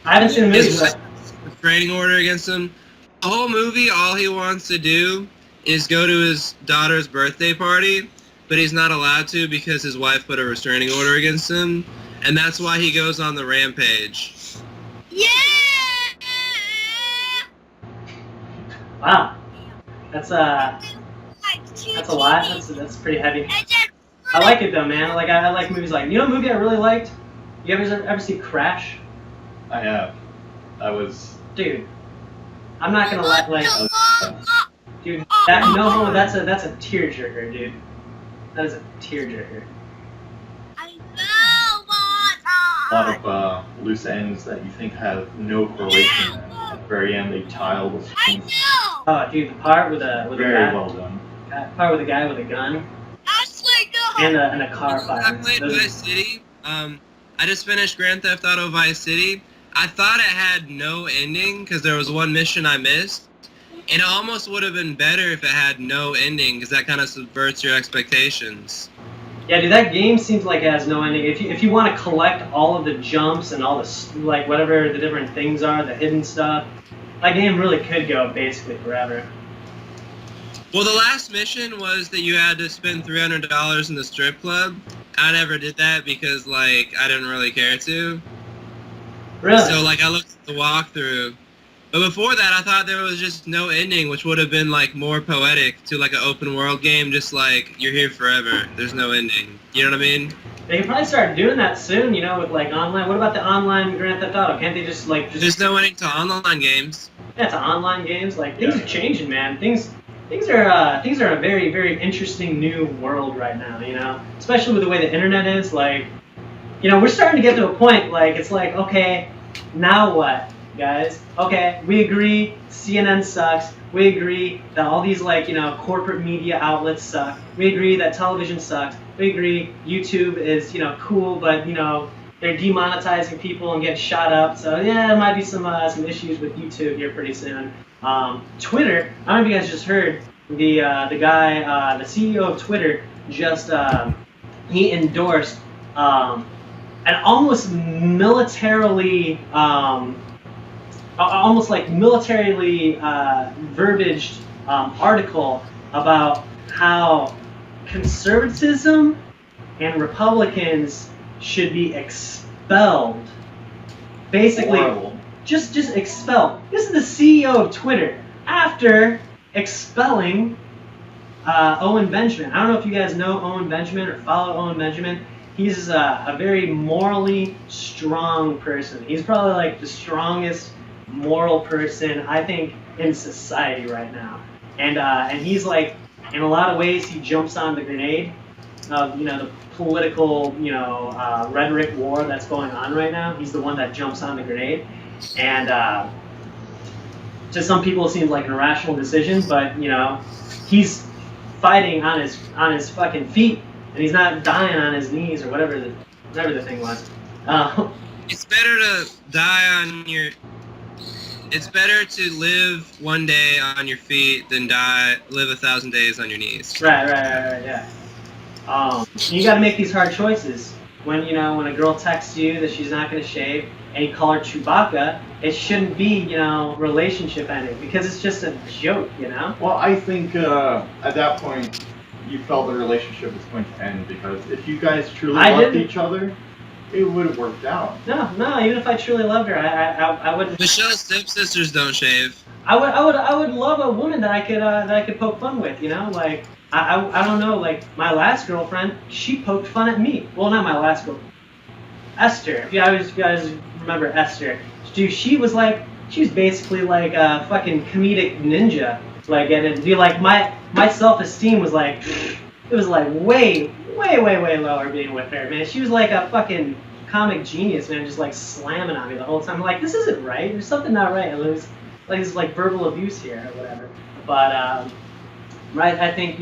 I haven't seen the movie, His but restraining order against him. The whole movie, all he wants to do is go to his daughter's birthday party, but he's not allowed to because his wife put a restraining order against him. And that's why he goes on the rampage. Yeah! wow. That's a lot. That's pretty heavy. I like it though, man. I like movies like, you know, a movie I really liked. You ever see Crash? I have. I was. Dude, I'm not gonna let dude. That no homo. That's a tearjerker, dude. That is a tearjerker. I know, A lot of loose ends that you think have no correlation. And at the very end, they tile the I strings. know! Oh, dude, the part with a Very guy, well done. part with a guy with a gun Actually, no! and a car I fire. played Those- Vice City. I just finished Grand Theft Auto Vice City. I thought it had no ending because there was one mission I missed. And it almost would have been better if it had no ending because that kind of subverts your expectations. Yeah, dude, that game seems like it has no ending. If you want to collect all of the jumps and all the like whatever the different things are, the hidden stuff, that game really could go basically forever. Well, the last mission was that you had to spend $300 in the strip club. I never did that because, like, I didn't really care to. Really? So, like, I looked at the walkthrough. But before that, I thought there was just no ending, which would have been, like, more poetic to, like, an open world game, just like, you're here forever. There's no ending. You know what I mean? They can probably start doing that soon, you know, with like online. What about the online Grand Theft Auto? Can't they just like There's no ending to online games. Yeah, to online games. Like things are changing, man. Things are a very, very interesting new world right now, you know? Especially with the way the internet is, like, you know, we're starting to get to a point, like, it's like, okay, now what? guys. Okay, we agree CNN sucks. We agree that all these corporate media outlets suck. We agree that television sucks. We agree YouTube is cool, but they're demonetizing people and getting shot up. So yeah, there might be some issues with YouTube here pretty soon. Twitter. I don't know if you guys just heard the guy, the CEO of Twitter, just he endorsed an almost militarily verbaged article about how conservatism and Republicans should be expelled. Basically, Horrible. just expelled. This is the CEO of Twitter after expelling Owen Benjamin. I don't know if you guys know Owen Benjamin or follow Owen Benjamin. He's a very morally strong person. He's probably like the strongest moral person I think in society right now. And he's like, in a lot of ways, he jumps on the grenade of the political rhetoric war that's going on right now. He's the one that jumps on the grenade, and to some people it seems like an irrational decision, but he's fighting on his fucking feet, and he's not dying on his knees or whatever the thing was. It's better to die on your. It's better to live one day on your feet than live 1,000 days on your knees. Right, yeah. You got to make these hard choices. When when a girl texts you that she's not going to shave, and you call her Chewbacca, it shouldn't be relationship ending because it's just a joke, Well, I think at that point you felt the relationship was going to end because if you guys truly loved each other, it would have worked out. No. Even if I truly loved her, I would. Michelle's stepsisters don't shave. I would love a woman that I could poke fun with. Like I don't know. Like my last girlfriend, she poked fun at me. Well, not my last girl, Esther. If you guys remember Esther, dude, she was basically like a fucking comedic ninja. Like, and it'd be like my self-esteem was like, it was like way lower being with her, man. She was like a fucking comic genius, man, just like slamming on me the whole time. I'm like, this isn't right. There's something not right. And there's like this like verbal abuse here or whatever. But right, I think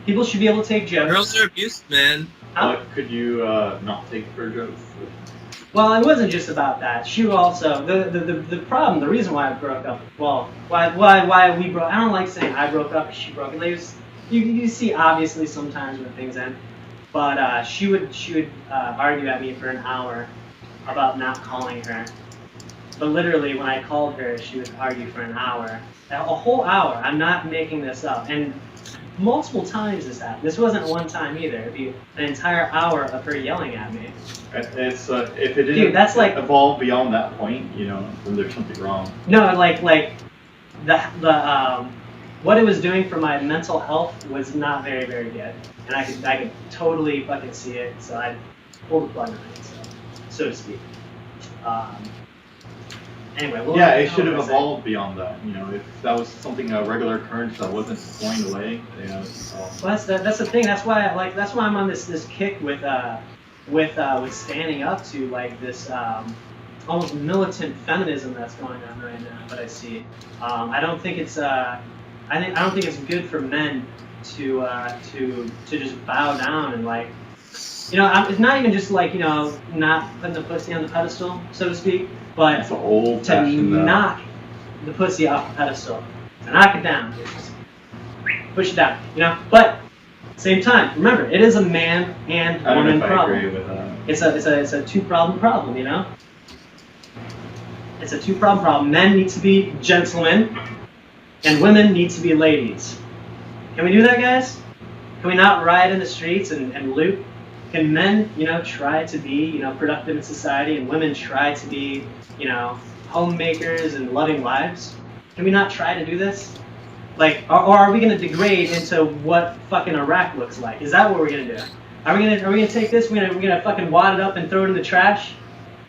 people should be able to take jokes. Girls are abused, man. But could you not take her jokes? Well, it wasn't just about that. She also the problem, the reason why I broke up. Well, why we broke. I don't like saying I broke up. She broke. You see obviously sometimes when things end. But she would argue at me for an hour about not calling her. But literally, when I called her, she would argue for an hour. A whole hour. I'm not making this up. And multiple times this happened. This wasn't one time either. It'd be an entire hour of her yelling at me. It's if it didn't that's like, evolve beyond that point, then there's something wrong. No, like the what it was doing for my mental health was not very, very good. And I could totally fucking see it, so I pulled the plug on it, so to speak. Anyway, it should have evolved beyond that. If that was something a regular occurrence that wasn't going away, Well, that's the thing. That's why I'm on this kick with standing up to like this almost militant feminism that's going on right now. But I see. I don't think it's I don't think it's good for men to just bow down and like, it's not even just like not putting the pussy on the pedestal, so to speak, but it's old to knock the pussy off the pedestal, to knock it down, push it down, But at the same time, remember, it is a man and woman problem. I agree with that. It's a two problem, It's a two problem. Men need to be gentlemen, and women need to be ladies. Can we do that, guys? Can we not riot in the streets and loot? Can men, try to be, productive in society, and women try to be, homemakers and loving wives? Can we not try to do this? Like, or are we gonna degrade into what fucking Iraq looks like? Is that what we're gonna do? Are we gonna take this? We're gonna fucking wad it up and throw it in the trash?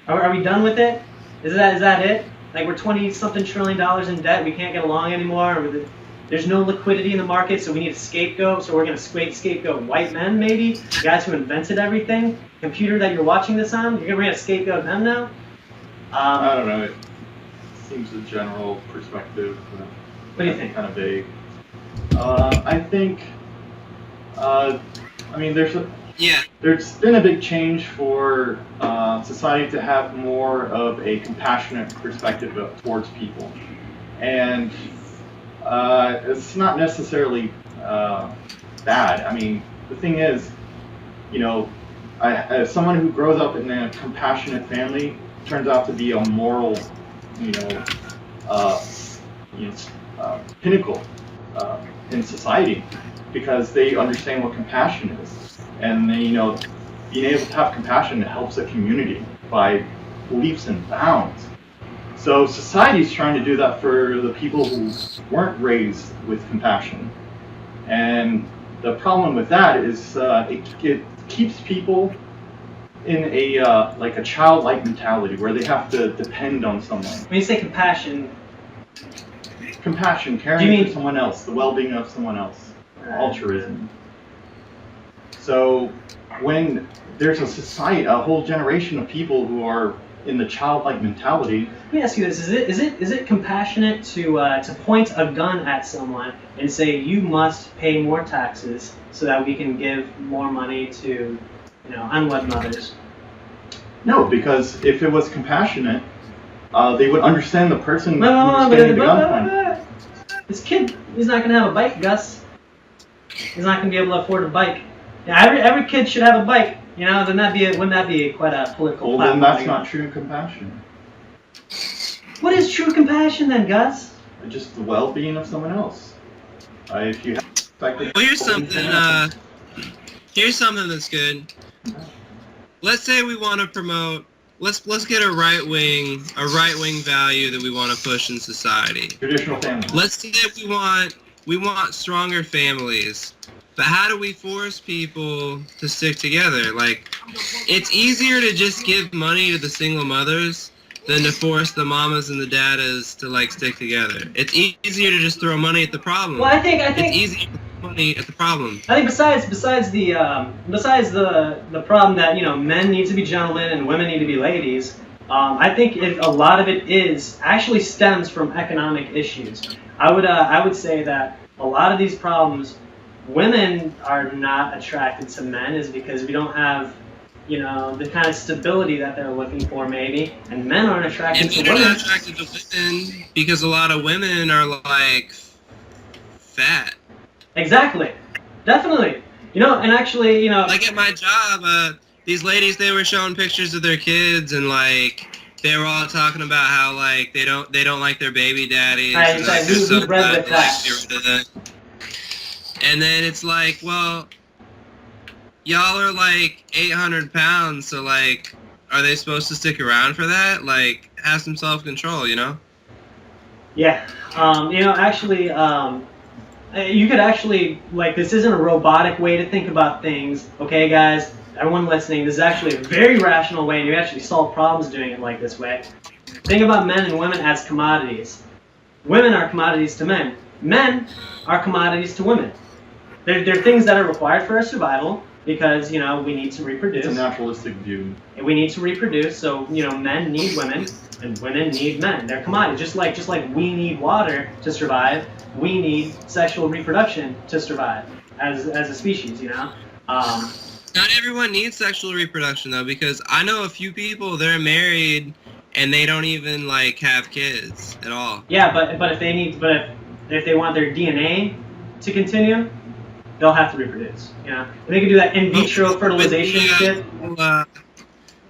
Are we done with it? Is that it? Like, we're $20-something trillion in debt. We can't get along anymore. There's no liquidity in the market, so we need a scapegoat. So we're going to scapegoat white men, maybe, the guys who invented everything. Computer that you're watching this on, we're going to scapegoat them now. I don't know. seems a general perspective. What do you think? Kind of vague. I think, I mean, there's been a big change for society to have more of a compassionate perspective towards people. And it's not necessarily bad. I mean, the thing is, you know, as someone who grows up in a compassionate family turns out to be a moral, pinnacle in society, because they understand what compassion is, and they, being able to have compassion helps a community by leaps and bounds. So society's trying to do that for the people who weren't raised with compassion, and the problem with that is it keeps people in a childlike mentality where they have to depend on someone. When you say compassion, caring for someone else, the well-being of someone else, altruism. So when there's a whole generation of people who are in the childlike mentality. Let me ask you this: is it compassionate to point a gun at someone and say you must pay more taxes so that we can give more money to, unwed mothers? No, because if it was compassionate, they would understand the person who's getting the gun. This kid, he's not gonna have a bike, Gus. He's not gonna be able to afford a bike. Yeah, every kid should have a bike. Then wouldn't that be quite a political? Well, then that's not true compassion. What is true compassion then, Gus? Just the well-being of someone else. If you have well, here's something that's good. Let's say we want to promote. Let's get a right wing value that we want to push in society. Traditional family. Let's say that we want stronger families. But how do we force people to stick together? Like, it's easier to just give money to the single mothers than to force the mamas and the daddas to stick together. It's easier to just throw money at the problem. Well, I think it's easier to throw money at the problem. I think besides the problem that men need to be gentlemen and women need to be ladies, I think a lot of it actually stems from economic issues. I would say that a lot of these problems, women are not attracted to men is because we don't have, the kind of stability that they're looking for, maybe, and men aren't attracted to women. And men are not attracted to women because a lot of women are fat. Exactly, definitely. And actually, like at my job, these ladies, they were showing pictures of their kids, and they were all talking about how they don't like their baby daddies. Right, and, who's so glad with that. And then it's well, y'all are 800 pounds, so are they supposed to stick around for that? Have some self-control, Yeah, actually, you could actually, this isn't a robotic way to think about things, okay, guys? Everyone listening, this is actually a very rational way, and you actually solve problems doing it this way. Think about men and women as commodities. Women are commodities to men. Men are commodities to women. They're things that are required for our survival because, we need to reproduce. It's a naturalistic view. And we need to reproduce, so, men need women and women need men. They're commodities. Just like we need water to survive, we need sexual reproduction to survive as a species, Not everyone needs sexual reproduction, though, because I know a few people, they're married and they don't even, have kids at all. Yeah, but if they want their DNA to continue, they'll have to reproduce. And they can do that in vitro fertilization shit.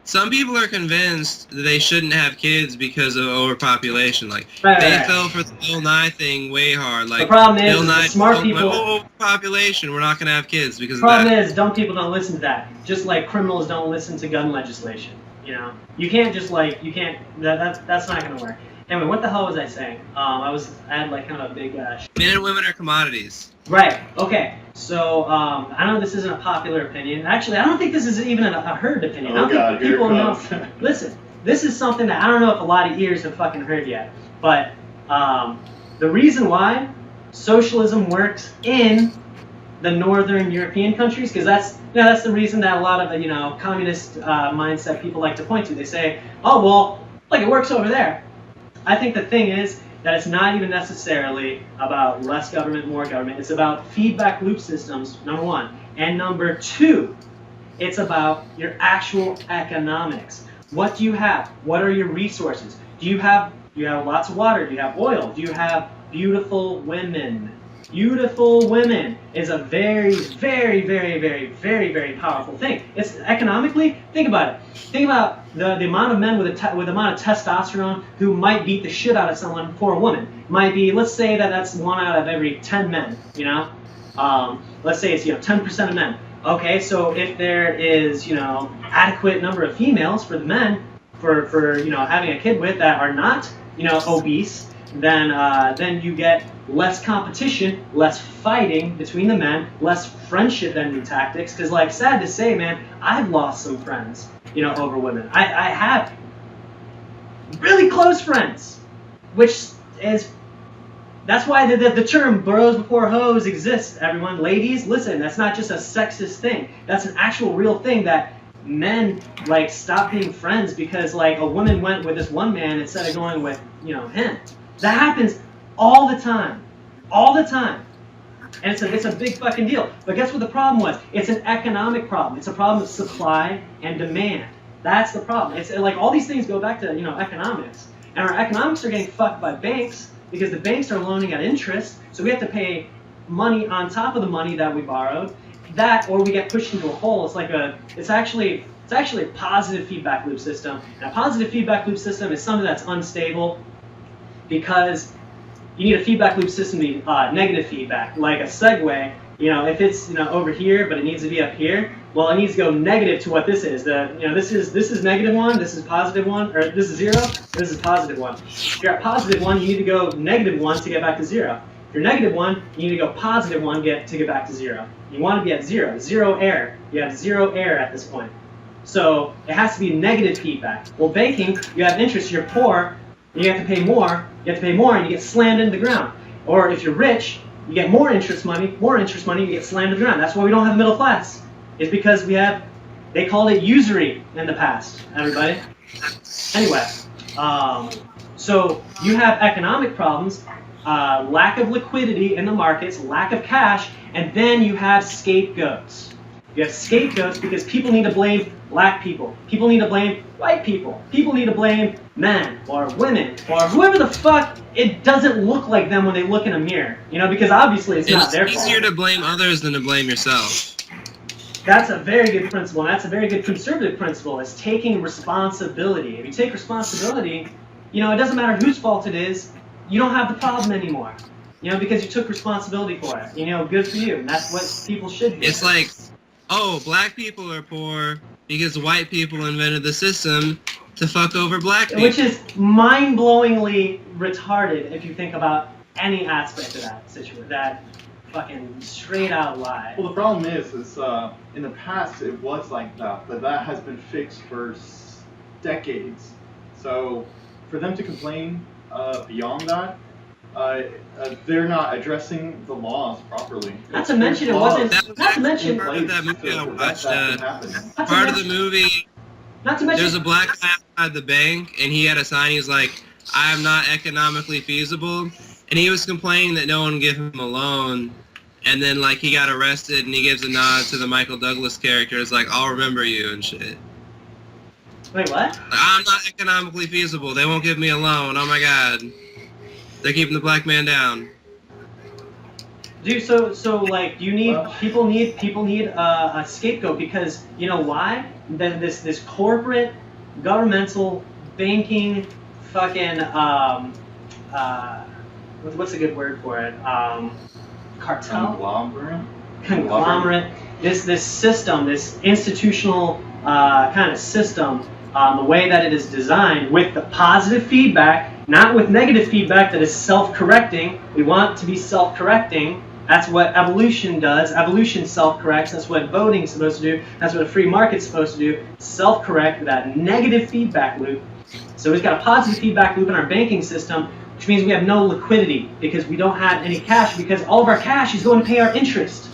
Some people are convinced that they shouldn't have kids because of overpopulation. They fell for the Bill Nye thing way hard. The problem is, smart people. Overpopulation, we're not going to have kids because of that. The problem is, dumb people don't listen to that. Just like criminals don't listen to gun legislation. You can't just that's not going to work. Anyway, what the hell was I saying? I had kind of a big. Men and women are commodities. Right. Okay. So I know this isn't a popular opinion. Actually, I don't think this is even a heard opinion. I don't think people know. Listen, this is something that I don't know if a lot of ears have fucking heard yet. But the reason why socialism works in the northern European countries, because that's the reason that a lot of communist mindset people like to point to. They say, oh well, it works over there. I think the thing is that it's not even necessarily about less government, more government. It's about feedback loop systems, number one. And number two, it's about your actual economics. What do you have? What are your resources? Do you have lots of water? Do you have oil? Do you have beautiful women? Beautiful women is a very, very, very, very, very, very powerful thing. It's economically, think about it. Think about the amount of men with the amount of testosterone who might beat the shit out of someone for a woman. Might be, let's say that's 1 out of every 10 men, you know? Let's say it's, 10% of men. Okay, so if there is, adequate number of females for the men for having a kid with that are not, obese, then you get less competition, less fighting between the men, less friendship ending tactics. Because, like, sad to say, man, I've lost some friends, over women. I have really close friends, which is, that's why the term bros before hoes exists, everyone. Ladies, listen, that's not just a sexist thing. That's an actual real thing that men, like, stop being friends because, like, a woman went with this one man instead of going with, him. That happens all the time. All the time. And it's a big fucking deal. But guess what the problem was? It's an economic problem. It's a problem of supply and demand. That's the problem. It's like all these things go back to, economics. And our economics are getting fucked by banks because the banks are loaning at interest. So we have to pay money on top of the money that we borrowed. That, or we get pushed into a hole. It's actually a positive feedback loop system. And a positive feedback loop system is something that's unstable because you need a feedback loop system to be negative feedback, like a segue. If it's over here, but it needs to be up here, well, it needs to go negative to what this is. This is -1, this is +1, or this is 0, this is +1. If you're at +1, you need to go -1 to get back to 0. If you're -1, you need to go +1 to get back to 0. You want to be at 0, 0 error. You have 0 error at this point. So it has to be negative feedback. Well, banking, you have interest, you're poor, and you have to pay more. You have to pay more, and you get slammed into the ground. Or if you're rich, you get more interest money, you get slammed into the ground. That's why we don't have a middle class. It's because they called it usury in the past, everybody. Anyway, so you have economic problems, lack of liquidity in the markets, lack of cash, and then you have scapegoats. You have scapegoats because people need to blame black people. People need to blame white people. People need to blame men or women or whoever the fuck it doesn't look like them when they look in a mirror. Because obviously it's not their fault. It's easier to blame others than to blame yourself. That's a very good principle, and that's a very good conservative principle, is taking responsibility. If you take responsibility, it doesn't matter whose fault it is, you don't have the problem anymore. Because you took responsibility for it. Good for you. And that's what people should do. It's like, oh, black people are poor because white people invented the system to fuck over black people. Which is mind-blowingly retarded if you think about any aspect of that situation. That fucking straight-out lie. Well, the problem is in the past it was like that, but that has been fixed for decades. So for them to complain beyond that, they're not addressing the laws properly. Not to mention, it wasn't. Not to mention, part of that movie I watched. Not to Part of mention- the movie, not to mention. there's a black guy outside the bank, and he had a sign. He's like, "I am not economically feasible," and he was complaining that no one gave him a loan. And then, like, he got arrested, and he gives a nod to the Michael Douglas character. It's like, "I'll remember you," and shit. Wait, what? Like, I'm not economically feasible. They won't give me a loan. Oh my god. They're keeping the black man down. Dude, so like, people need a scapegoat because you know why? Then this corporate, governmental, banking, fucking what's a good word for it? Cartel. Conglomerate. This system, this institutional kind of system, the way that it is designed with the positive feedback, not with negative feedback that is self-correcting. We want to be self-correcting. That's what evolution does. Evolution self-corrects. That's what voting is supposed to do. That's what a free market's supposed to do. Self-correct with that negative feedback loop. So we've got a positive feedback loop in our banking system, which means we have no liquidity because we don't have any cash because all of our cash is going to pay our interest.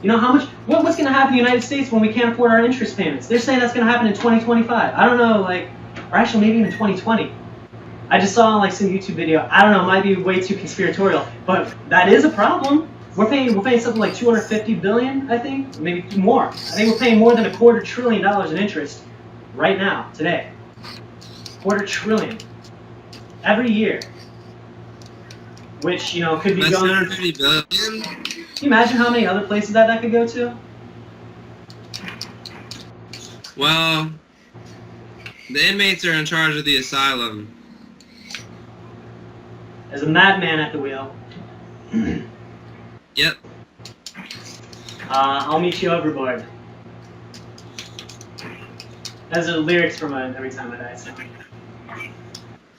You know how much? What's going to happen in the United States when we can't afford our interest payments? They're saying that's going to happen in 2025. I don't know, or actually maybe even 2020. I just saw like some YouTube video. I don't know, it might be way too conspiratorial, but that is a problem. We're paying something like 250 billion, I think, maybe more. I think we're paying more than $250 billion in interest right now, today. $250 billion every year, which could be That's going. 250 billion. Can you imagine how many other places that could go to? Well, the inmates are in charge of the asylum. There's a madman at the wheel. Yep. I'll meet you overboard. Those are the lyrics from Every Time I Die song.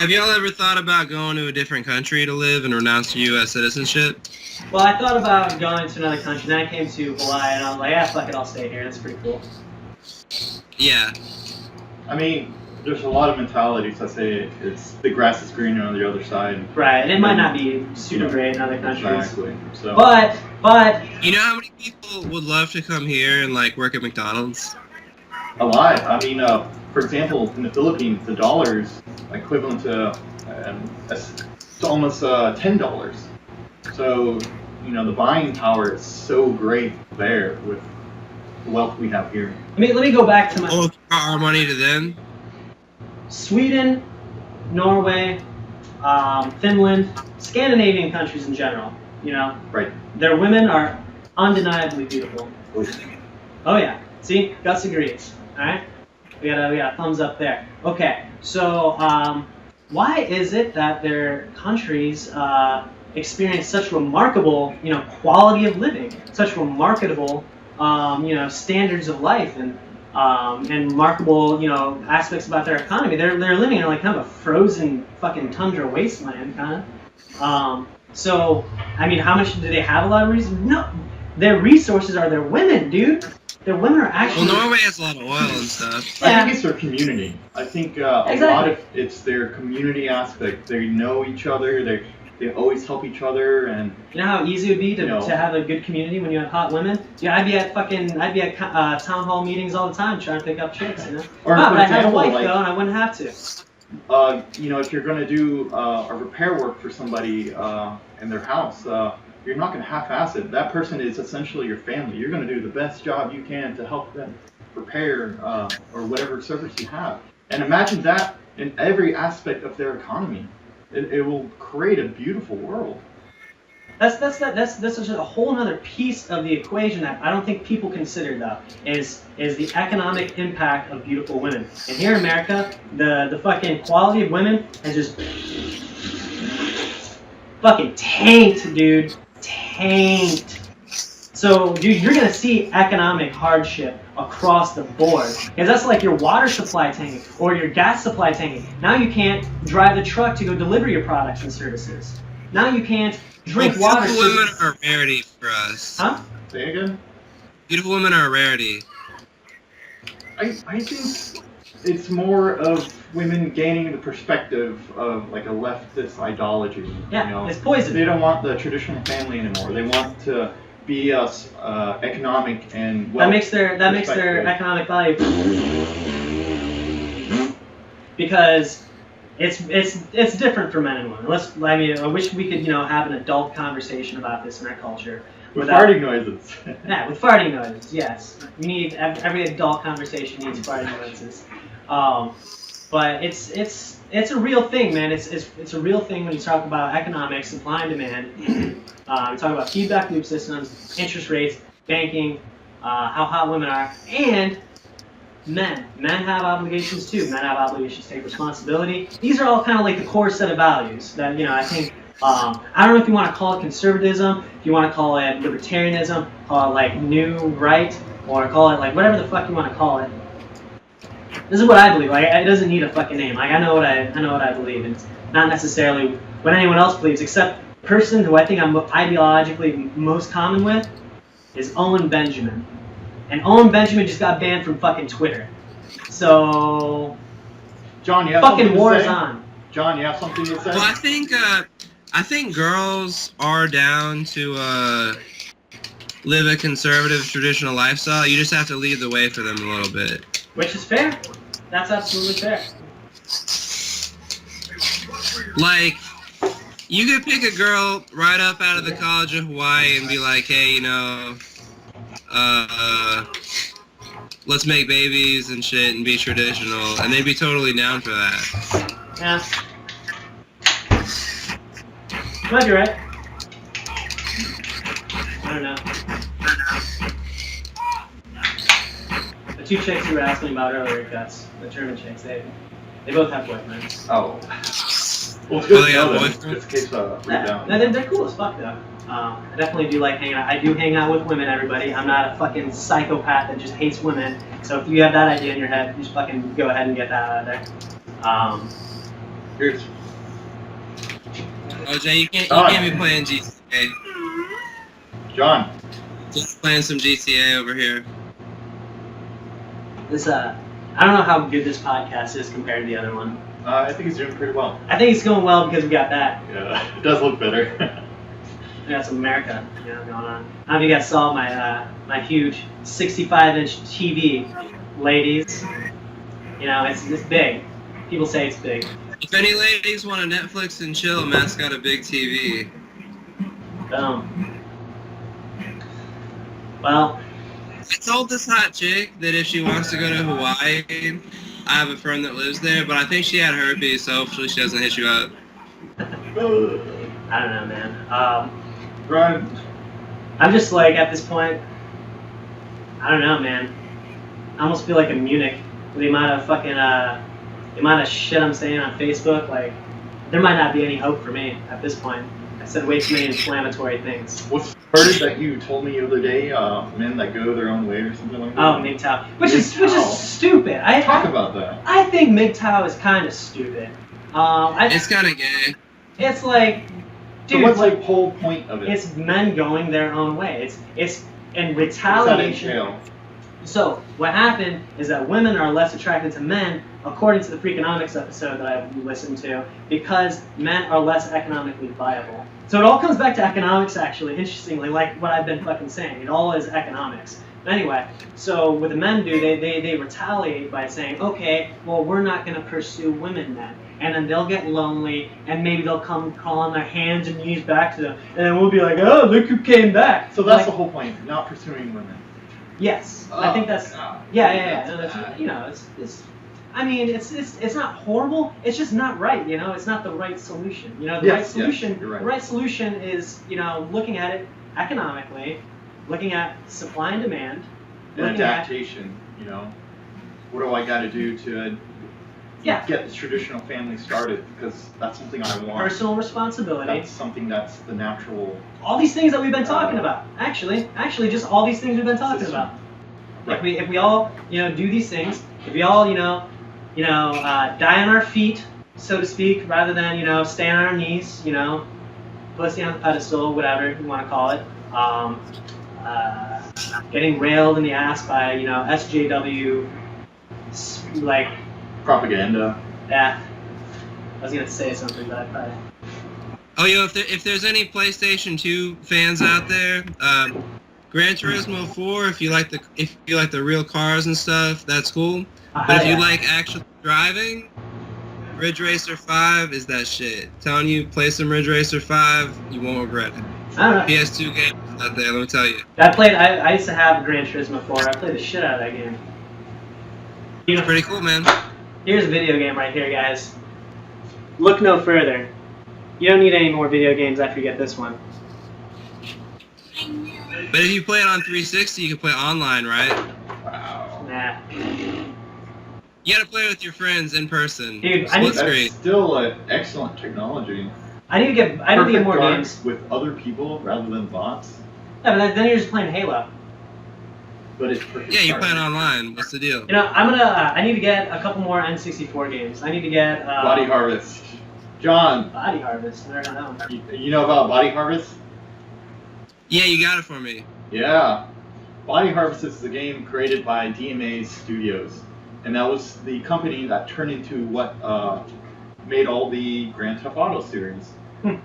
Have y'all ever thought about going to a different country to live and renounce your U.S. citizenship? Well, I thought about going to another country. Then I came to Hawaii, and I was like, fuck it, I'll stay here. That's pretty cool. Yeah. I mean, there's a lot of mentalities that say it's the grass is greener on the other side. Right, and it might not be super great in other countries. Exactly. So. But You know how many people would love to come here and like work at McDonald's? A lot. I mean, for example, in the Philippines, the dollar is equivalent to almost $10. So, the buying power is so great there with the wealth we have here. let me go back to my Oh, our money to them? Sweden, Norway, Finland, Scandinavian countries in general. Right. Their women are undeniably beautiful. Oh yeah. See, Gus agrees. All right. We got a thumbs up there. Okay. So why is it that their countries experience such remarkable, quality of living, such remarkable, standards of life, and remarkable, aspects about their economy? They're living in like kind of a frozen fucking tundra wasteland, kind of. So I mean, how much do they have? A lot of reasons? No, their resources are their women, dude. Their women are actually. Well, Norway has a lot of oil and stuff. I think it's their community. I think a lot of it's their community aspect. They know each other. They always help each other, and you know how easy it would be to have a good community when you have hot women. Yeah, I'd be at town hall meetings all the time trying to pick up chicks, Or but I have a example, wife though, and I wouldn't have to. If you're going to do a repair work for somebody in their house, you're not going to half-ass it. That person is essentially your family. You're going to do the best job you can to help them repair or whatever service you have. And imagine that in every aspect of their economy. It will create a beautiful world. That's just a whole other piece of the equation that I don't think people consider though, is the economic impact of beautiful women. And here in America, the fucking quality of women has just fucking tanked, dude. Tanked. So, dude, you're gonna see economic hardship across the board, because that's like your water supply tanking or your gas supply tanking. Now you can't drive the truck to go deliver your products and services. Now you can't drink water. Beautiful women are a rarity for us. Huh? Say again? Beautiful women are a rarity. I think it's more of women gaining the perspective of like a leftist ideology. Yeah, it's poison. They don't want the traditional family anymore. They want to be economic and that makes their economic value because it's different for men and women. I wish we could have an adult conversation about this in our culture. With farting noises. Yeah, with farting noises. Yes, we need every adult conversation needs farting noises. But it's a real thing, man. It's a real thing when you talk about economics, supply and demand. You talk about feedback loop systems, interest rates, banking, how hot women are, and men. Men have obligations too. Men have obligations to take responsibility. These are all kind of like the core set of values that I think. I don't know if you want to call it conservatism, if you want to call it libertarianism, call it like new right, or call it like whatever the fuck you want to call it. This is what I believe. Like, it doesn't need a fucking name. Like, I know what I believe, and it's not necessarily what anyone else believes. Except the person who I think I'm ideologically most common with is Owen Benjamin, and Owen Benjamin just got banned from fucking Twitter. So, John, you have fucking something war to is say? on. John, you have something to say? Well, I think girls are down to live a conservative, traditional lifestyle. You just have to lead the way for them a little bit. Which is fair. That's absolutely fair. Like, you could pick a girl right up out of the College of Hawaii and be like, hey, you know, let's make babies and shit and be traditional, and they'd be totally down for that. Yeah. You might be right. I don't know. The two chicks you were asking about earlier, Gus, the German chicks, they both have boyfriends. Oh. Well, it's good Oh, to yeah, know them, boyfriend. just in case read down. No, they're cool as fuck though. I definitely do like hanging out. I do hang out with women, everybody. I'm not a fucking psychopath that just hates women. So if you have that idea in your head, just fucking go ahead and get that out of there. Here's OJ, you can't be playing GTA. John. Just playing some GTA over here. This I don't know how good this podcast is compared to the other one. I think he's doing pretty well. I think it's going well because we got that. Yeah, it does look better. We got some America, going on. I don't know if you guys saw my huge 65-inch TV, ladies. You know, it's big. People say it's big. If any ladies want to Netflix and chill, Matt's got a big TV. Boom. Well, I told this hot chick that if she wants to go to Hawaii, I have a friend that lives there, but I think she had herpes, so hopefully she doesn't hit you up. I don't know, man. Ryan. I'm just like, at this point, I don't know, man. I almost feel like in Munich, with the amount of fucking, the amount of shit I'm saying on Facebook, like, there might not be any hope for me at this point. I said way too many inflammatory things. What's the word that you told me the other day? Men that go their own way or something like that? Oh, MGTOW. Which is stupid. Talk about that. I think MGTOW is kind of stupid. It's kind of gay. It's like, dude, so what's like the whole point of it? it's men going their own way. It's in What's that retaliation. entail? So what happened is that women are less attracted to men, according to the Freakonomics episode that I've listened to, because men are less economically viable. So it all comes back to economics, actually, interestingly, like what I've been fucking saying. It all is economics. But anyway, so what the men do, they retaliate by saying, okay, well, we're not going to pursue women then. And then they'll get lonely, and maybe they'll come crawling their hands and knees back to them, and then we'll be like, oh, look who came back. So that's like, the whole point, not pursuing women. Yes, I think that's yeah. No, that's, you know, it's. I mean, it's not horrible. It's just not right. You know, it's not the right solution. You know, the right solution. You're right. The right solution is, you know, looking at it economically, looking at supply and demand, And looking at adaptation. You know, what do I got to do to get the traditional family started? Because that's something I want. personal responsibility. That's something that's the natural. All these things that we've been talking about. Actually, just all these things we've been talking System. about. Right. If we all, you know, do these things, if we all, die on our feet, so to speak, rather than, you know, stay on our knees, you know, pussy on the pedestal, whatever you want to call it, getting railed in the ass by, you know, SJW, like, Propaganda. yeah. I was gonna say something, but I probably. Oh, yo, if there's any PlayStation 2 fans out there, Gran Turismo 4, if you like the real cars and stuff, that's cool. But if you like actual driving, Ridge Racer 5 is that shit. Telling you, play some Ridge Racer 5, you won't regret it. I don't know. PS2 game out there, let me tell you. I used to have Gran Turismo 4. I played the shit out of that game. It's pretty cool, man. Here's a video game right here, guys. Look no further. You don't need any more video games after you get this one. I know. But if you play it on 360, you can play online, right? Wow. Nah. You gotta play with your friends in person. Dude, I need- Split screen. That's still an excellent technology. I need to get more games. With other people rather than bots. Yeah, but then you're just playing Halo. But it's perfect. Yeah, you're dark. playing online. What's the deal? You know, I need to get a couple more N64 games. I need to get Body Harvest. John, Body Harvest. I don't know. you know about Body Harvest? Yeah, you got it for me. Yeah. Body Harvest is a game created by DMA Studios. And that was the company that turned into what made all the Grand Theft Auto series.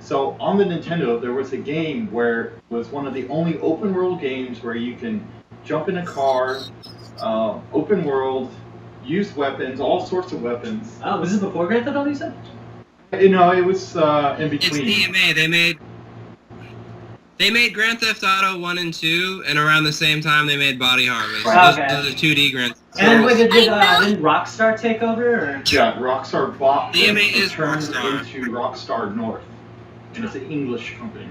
So on the Nintendo, there was a game where it was one of the only open world games where you can jump in a car, open world, use weapons, all sorts of weapons. Oh, was this before Grand Theft Auto, you said? You know, it was in It's between. DMA. They made Grand Theft Auto 1 and 2, and around the same time they made Body Harvest. Right. Those are 2D Grand Theft And then Autos. didn't Rockstar take over? Or? Yeah, Rockstar bought them DMA and is turned Rockstar. into Rockstar North, and it's an English company.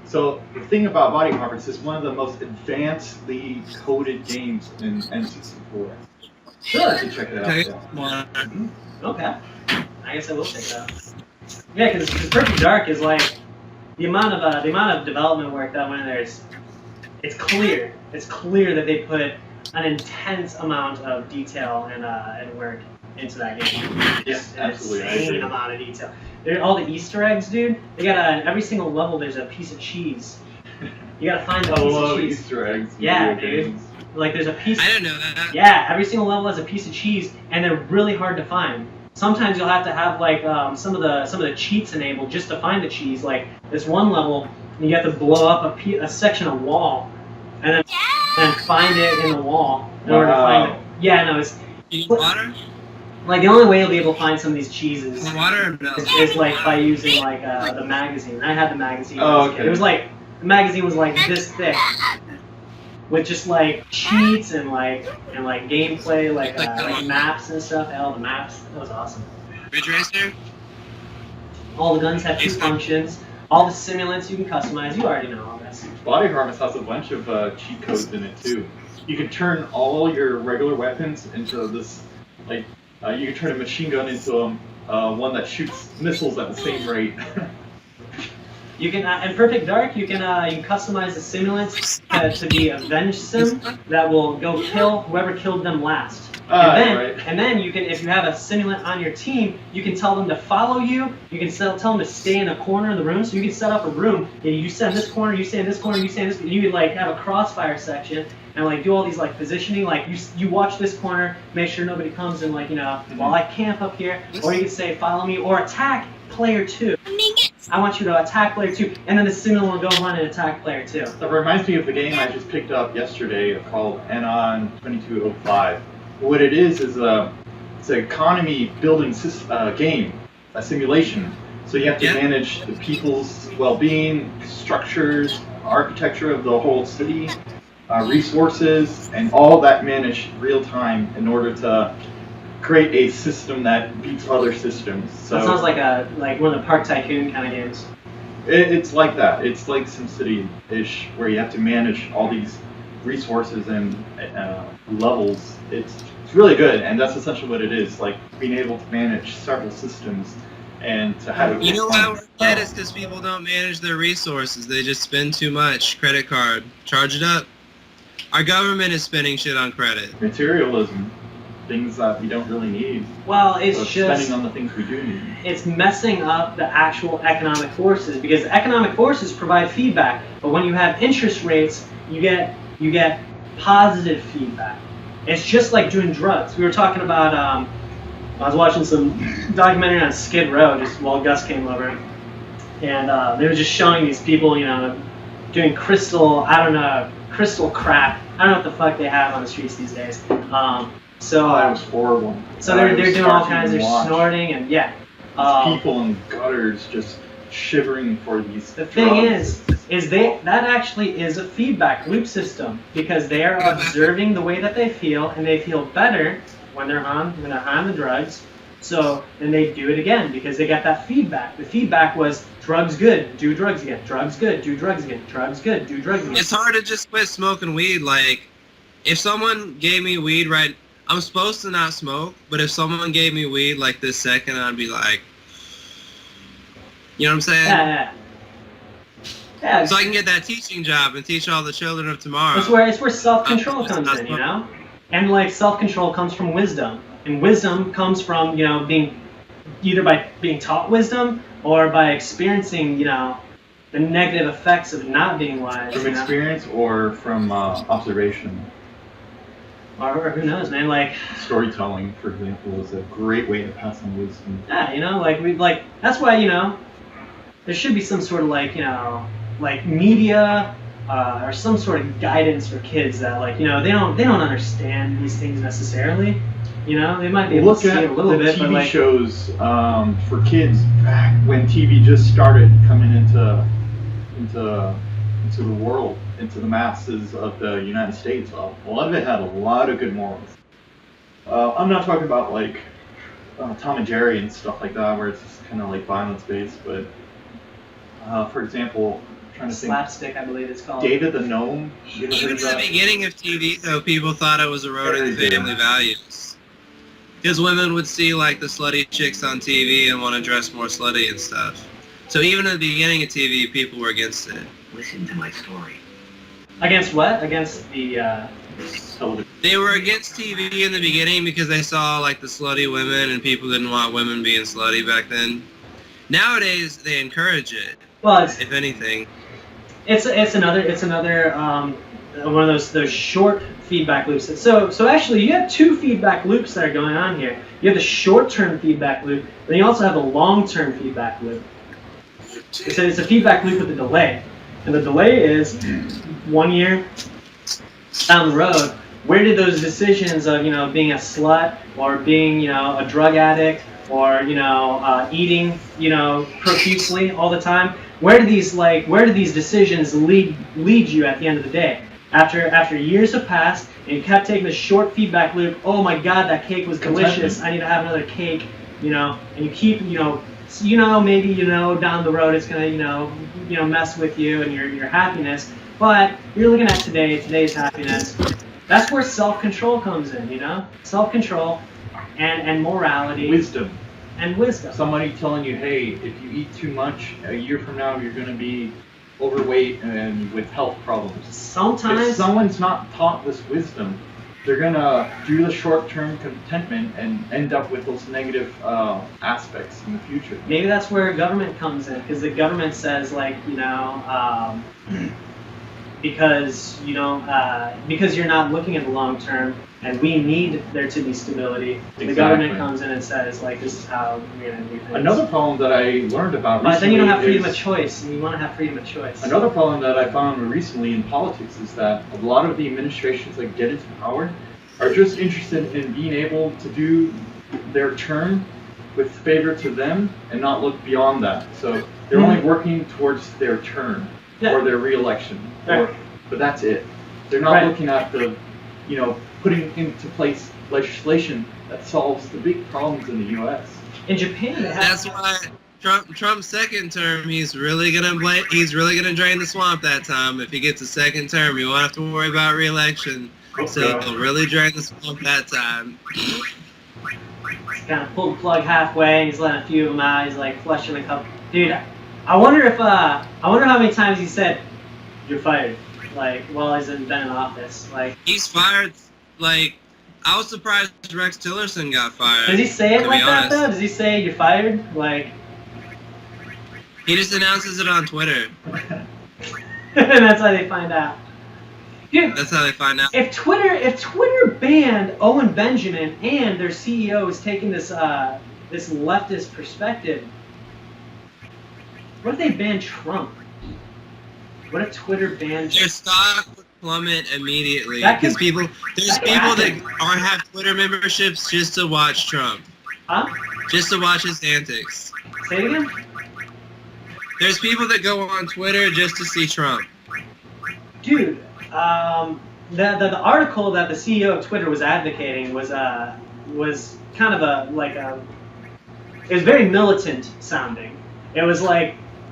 So the thing about Body Harvest is one of the most advancedly coded games in N64. You Really? should check it out. Okay. Yeah. Okay. I guess I will check it out. Yeah, because Perfect Dark is like the amount of development work that went in there is it's clear. It's clear that they put an intense amount of detail and work into that game. Just an absolutely, I insane agree. amount of detail. All the Easter eggs, dude. They got every single level. There's a piece of cheese. You gotta find the I piece love of cheese. Easter eggs. in Yeah, video dude. games. Like there's a piece. I didn't know that. Yeah, every single level has a piece of cheese, and they're really hard to find. Sometimes you'll have to have like some of the cheats enabled just to find the cheese. Like this one level, you have to blow up a section of wall, and then find it in the wall in order to find it. Yeah, no, it's You need water? like the only way you'll be able to find some of these cheeses Water or milk? is like by using like the magazine. I had the magazine. when I Oh, was a kid. okay. It was like the magazine was like this thick, with just like cheats and like gameplay, like maps and stuff. All the maps. That was awesome. Ridge Racer? All the guns have two functions. All the simulants you can customize. You already know all this. Body Harvest has a bunch of cheat codes in it too. You can turn all your regular weapons into this, like, you can turn a machine gun into one that shoots missiles at the same rate. You can in Perfect Dark you can customize the simulants to be a venge sim that will go kill whoever killed them last. Right. And then you can, if you have a simulant on your team, you can tell them to follow you. You can tell them to stay in a corner of the room. So you can set up a room. You stay in this corner. You stay in this corner. You stay in this. You can like have a crossfire section and like do all these like positioning. Like you watch this corner, make sure nobody comes and like while I camp up here. Or you can say follow me or attack player 2. I want you to attack player 2, and then the simulant will go run and attack player 2. That reminds me of the game I just picked up yesterday called Anon 2205. What it is it's an economy building game, a simulation. So you have to manage the people's well-being, structures, architecture of the whole city, resources, and all that managed real time in order to create a system that beats other systems. So That sounds like one of the Park Tycoon kind of games. It's like that. It's like SimCity-ish, where you have to manage all these resources and levels. It's really good, and that's essentially what it is. Like being able to manage several systems and to have it. You know why we're dead is because people don't manage their resources. They just spend too much. Credit card. Charge it up. Our government is spending shit on credit. Materialism, things that we don't really need. Well, it's but just spending on the things we do need. it's messing up the actual economic forces because the economic forces provide feedback, but when you have interest rates, you get positive feedback. It's just like doing drugs. We were talking about I was watching some documentary on Skid Row just while Gus came over, and they were just showing these people, doing crystal crack. I don't know what the fuck they have on the streets these days. So That was horrible. So they're doing all kinds of snorting and people in gutters just shivering for these. The thing drugs. is that actually is a feedback loop system because they are observing the way that they feel and they feel better when they're on the drugs. So then they do it again because they got that feedback. The feedback was drugs good, do drugs again. Drugs good, do drugs again. Drugs good, do drugs again. It's hard to just quit smoking weed. Like, if someone gave me weed I'm supposed to not smoke, but if someone gave me weed like this second, I'd be like, you know what I'm saying? Yeah. So I can get that teaching job and teach all the children of tomorrow. It's where self-control comes in, And like self-control comes from wisdom. And wisdom comes from, being either by being taught wisdom or by experiencing, the negative effects of not being wise. From experience or from observation. Or who knows, man? Like Storytelling, for example, is a great way to pass on wisdom. Yeah, that's why there should be some sort of like media or some sort of guidance for kids that they don't understand these things necessarily. You know, they might be able Look to see at it a little the bit, but TV like, shows for kids back when TV just started coming into the world, into the masses of the United States. A lot of it had a lot of good morals. I'm not talking about like Tom and Jerry and stuff like that, where it's just kind of like violence based, but for example, I'm trying to think. slapstick, I believe it's called. David the Gnome. You ever Even heard in of the that? beginning of TV, though, people thought it was eroding Very the good. family values. Because women would see like the slutty chicks on TV and want to dress more slutty and stuff. So even in the beginning of TV, people were against it. Listen to my story. Against what? Against the. Television. They were against TV in the beginning because they saw like the slutty women and people didn't want women being slutty back then. Nowadays, they encourage it, Well, it's if anything. it's another one of those short feedback loops. So actually, you have two feedback loops that are going on here. You have the short-term feedback loop, then you also have a long-term feedback loop. It's a feedback loop with a delay, and the delay is 1 year down the road. Where did those decisions of being a slut or being a drug addict or eating profusely all the time? Where do these decisions lead you at the end of the day? After years have passed and you kept taking the short feedback loop. Oh my God, that cake was delicious. I need to have another cake. And you keep maybe down the road it's gonna mess with you and your happiness. But you're looking at today's happiness. That's where self-control comes in. Self-control and morality. Wisdom. And wisdom. Somebody telling you, hey, if you eat too much, a year from now you're going to be overweight and with health problems. Sometimes. If someone's not taught this wisdom, they're going to do the short-term contentment and end up with those negative aspects in the future. Maybe that's where government comes in, because the government says because you're not looking at the long term, and we need there to be stability. Exactly. The government comes in and says this is how we're gonna do things. Another problem that I learned about recently But then you don't have freedom is, of choice, and you want to have freedom of choice. Another problem that I found recently in politics is that a lot of the administrations that get into power are just interested in being able to do their term with favor to them and not look beyond that. So they're only working towards their term or their re-election, but that's it. They're not looking at the, putting into place legislation that solves the big problems in the U.S. In Japan, That's why Trump's second term, he's really gonna drain the swamp that time. If he gets a second term, he won't have to worry about re-election. So he'll really drain the swamp that time. He's kind of pulled the plug halfway. He's letting a few of them out. He's flushing a couple. Dude, I wonder how many times he said, "You're fired." While he's been in office. He's fired. I was surprised Rex Tillerson got fired. Does he say it like that honest. though? Does he say you're fired? He just announces it on Twitter. And that's how they find out. Dude, That's how they find out. if Twitter banned Owen Benjamin and their CEO is taking this leftist perspective, what if they ban Trump? What if Twitter bans? Their stock would plummet immediately That could- because there's people that have Twitter memberships just to watch Trump, Huh? just to watch his antics. Say it again. There's people that go on Twitter just to see Trump. Dude, the article that the CEO of Twitter was advocating was kind of it was very militant sounding. It was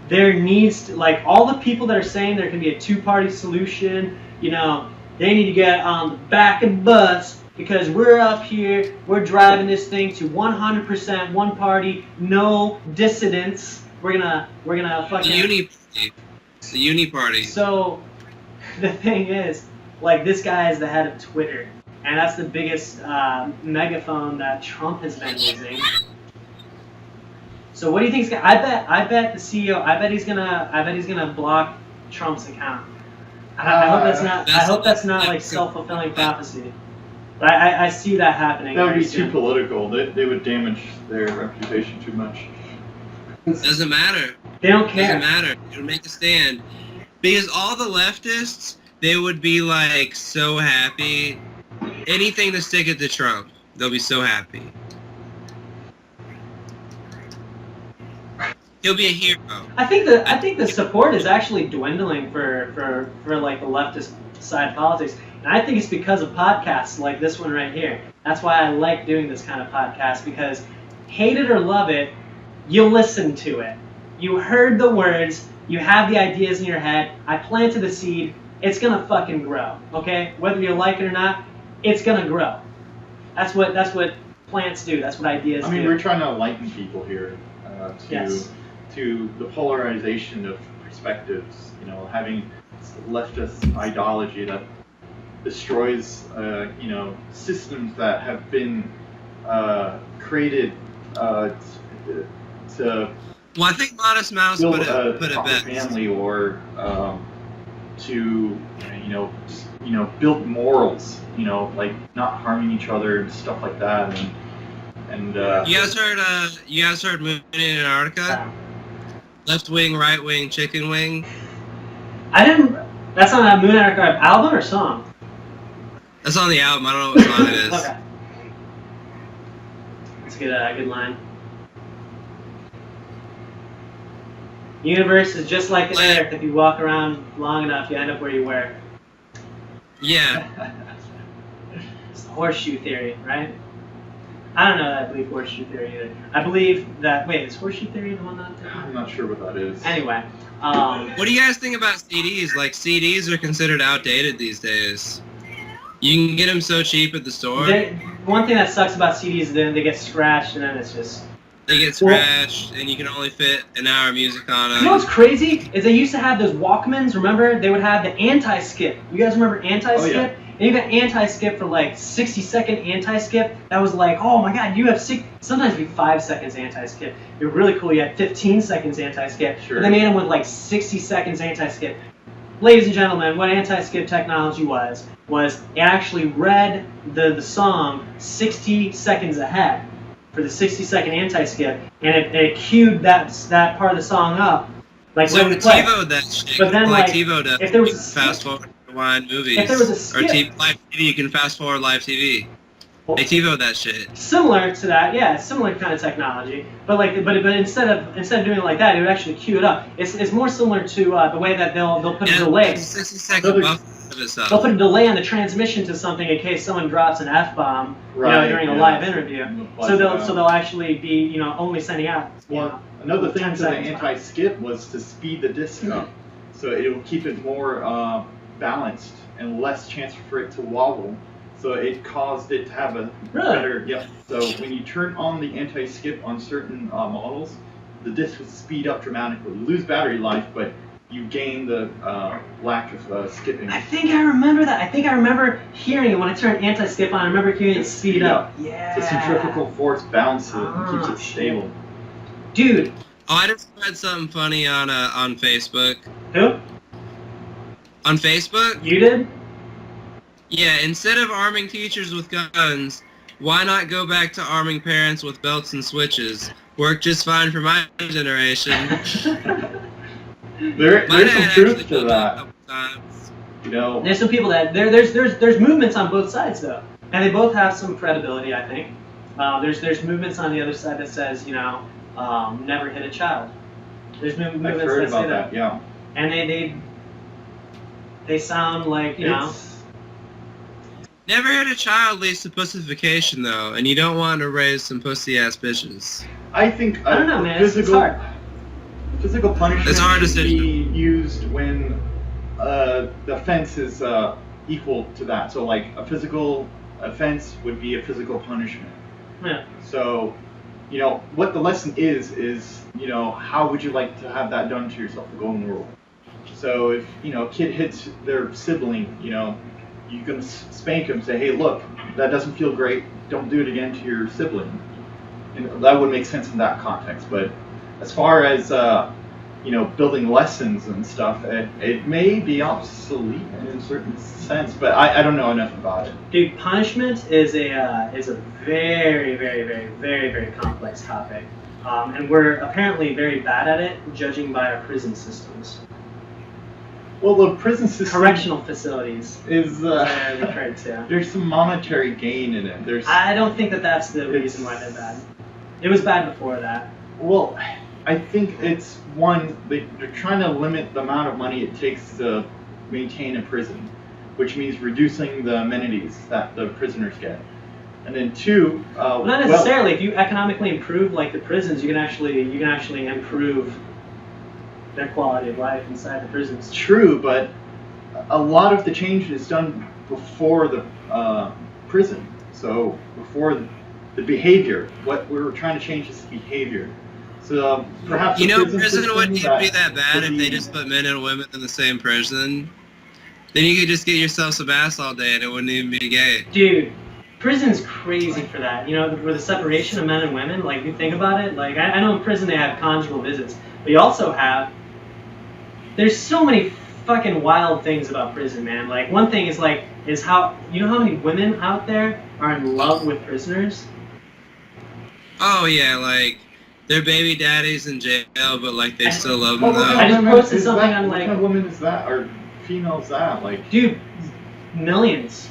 there needs to, all the people that are saying there can be a two-party solution, they need to get on the back of the bus because we're up here, we're driving this thing to 100% one party, no dissidents. We're gonna fucking The uni party. So the thing is, this guy is the head of Twitter, and that's the biggest megaphone that Trump has been using. So what do you think? I bet the CEO. I bet he's gonna block Trump's account. I hope that's not. I hope that's not self-fulfilling prophecy. But I see that happening. That would be very soon. too political. They would damage their reputation too much. Doesn't matter. They don't care. Doesn't matter. It'll make a stand. Because all the leftists, they would be so happy. Anything to stick it to Trump. They'll be so happy. He'll be a hero. I think the support is actually dwindling for like the leftist side politics, and I think it's because of podcasts like this one right here. That's why I like doing this kind of podcast, because hate it or love it, you listen to it. You heard the words, you have the ideas in your head. I planted the seed. It's gonna fucking grow. Okay, whether you like it or not, it's gonna grow. That's what plants do. That's what ideas do. I mean, we're trying to enlighten people here Yes. to the polarization of perspectives. You know, having leftist ideology that destroys, systems that have been created to Well, I think Modest Mouse build put a it proper best. family, or to build morals. You know, like not harming each other and stuff like that. And You guys heard Moon in Antarctica? Left wing, right wing, chicken wing. I didn't. That's on a Moon Antarctica album or song? That's on the album. I don't know what song it is. Okay. That's a good line. Universe is just like the earth. If you walk around long enough, you end up where you were. Yeah. It's the horseshoe theory, right? I don't know that I believe horseshoe theory either. I believe that. Wait, is horseshoe theory the one that? I'm not sure what that is. Anyway. What do you guys think about CDs? Like, CDs are considered outdated these days. You can get them so cheap at the store. One thing that sucks about CDs is then they get scratched and then it's just. They get scratched, and you can only fit an hour of music on them. You know what's crazy? Is they used to have those Walkmans, remember? They would have the anti-skip. You guys remember anti-skip? Oh, yeah. And you got anti-skip for like 60-second anti-skip. That was like, oh my god, you have sometimes it'd be 5 seconds anti-skip. They're really cool. You had 15 seconds anti-skip. Sure. But they made them with like 60 seconds anti-skip. Ladies and gentlemen, what anti-skip technology was it actually read the song 60 seconds ahead for the 60-second anti-skip, and it queued that part of the song up. Like So when it we play. TiVoed that shit. But then, like, TiVo does. if there was You a can skip- fast forward rewind movies. If there was a skip- Or live TV, you can fast forward live TV. They TiVoed that shit. Similar to that, yeah, similar kind of technology. But like, but instead of doing it like that, it would actually queue it up. It's more similar to the way that they'll put a delay. 60-second buffer of this stuff. They'll put a delay on the transmission to something in case someone drops an F-bomb, Right, during a yeah. live interview. So they'll Like, they'll actually be only sending out. Well, another thing 10 to the seconds. anti-skip was to speed the disc up, so it will keep it more balanced and less chance for it to wobble. So it caused it to have a Really? better. Yep. So when you turn on the anti-skip on certain models, the disc would speed up dramatically. You lose battery life, but you gain the lack of skipping. I think I remember that. I think I remember hearing it when I turned anti-skip on. I remember hearing it speed up. Yeah. The centrifugal force balances it and keeps Ah, it stable. Dude. Oh, I just read something funny on Facebook. Who? On Facebook? You did? Yeah, instead of arming teachers with guns, why not go back to arming parents with belts and switches? Worked just fine for my generation. There's some dad truth actually to did that. a couple times. You know, There's some people that there's movements on both sides though, and they both have some credibility. I think there's movements on the other side that says never hit a child. There's movements I've heard that say about that. Yeah. and they sound like It's- Never hit a child leads to pussification, though, and you don't want to raise some pussy-ass bitches. I think I don't know, man. It's physical hard. physical punishment It's hard to should say. be used when the offense is equal to that. So like a physical offense would be a physical punishment. Yeah. So, what the lesson is, how would you like to have that done to yourself, the golden rule. So if, a kid hits their sibling, you're going to spank him, say, hey, look, that doesn't feel great, don't do it again to your sibling. And that would make sense in that context. But as far as, building lessons and stuff, it may be obsolete in a certain sense, but I don't know enough about it. Dude, punishment is a very, very, very, very, very complex topic, and we're apparently very bad at it, judging by our prison systems. Well, the prison system Correctional facilities is are referred to. there's some monetary gain in it. I don't think that that's the reason why they're bad. It was bad before that. Well, I think it's one, they're trying to limit the amount of money it takes to maintain a prison, which means reducing the amenities that the prisoners get. And then two, Well, not necessarily. If you economically improve like the prisons, you can actually improve their quality of life inside the prisons. true, but a lot of the change is done before the prison. So before the behavior, what we're trying to change is behavior. So perhaps You the know, prison prison system wouldn't even be that bad would if be- they just put men and women in the same prison. Then you could just get yourself some ass all day and it wouldn't even be gay. Dude, prison's crazy for that. You know, for the separation of men and women. Like, you think about it. Like, I know in prison they have conjugal visits, but you also have. There's so many fucking wild things about prison, man. Like, one thing is how you know how many women out there are in love with prisoners. Oh yeah, like their baby daddy's in jail, but like they still love them Well, what though. I just kind of posted is something that? on, What like- kind of woman is that, or female is that? Like, Dude, millions.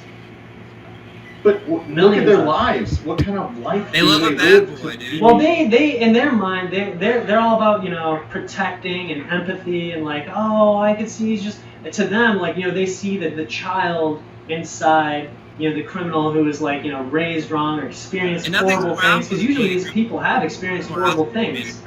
but look Millions at their of- lies. What kind of life They do love a they bad live boy, to dude. be- Well, they in their mind, they're all about, you know, protecting and empathy and like, oh, I could see he's just, to them, like, you know, they see that the child inside, you know, the criminal who is like, you know, raised wrong or experienced And nothing's horrible wrong things, because with usually being these people have experienced Well, horrible being- things.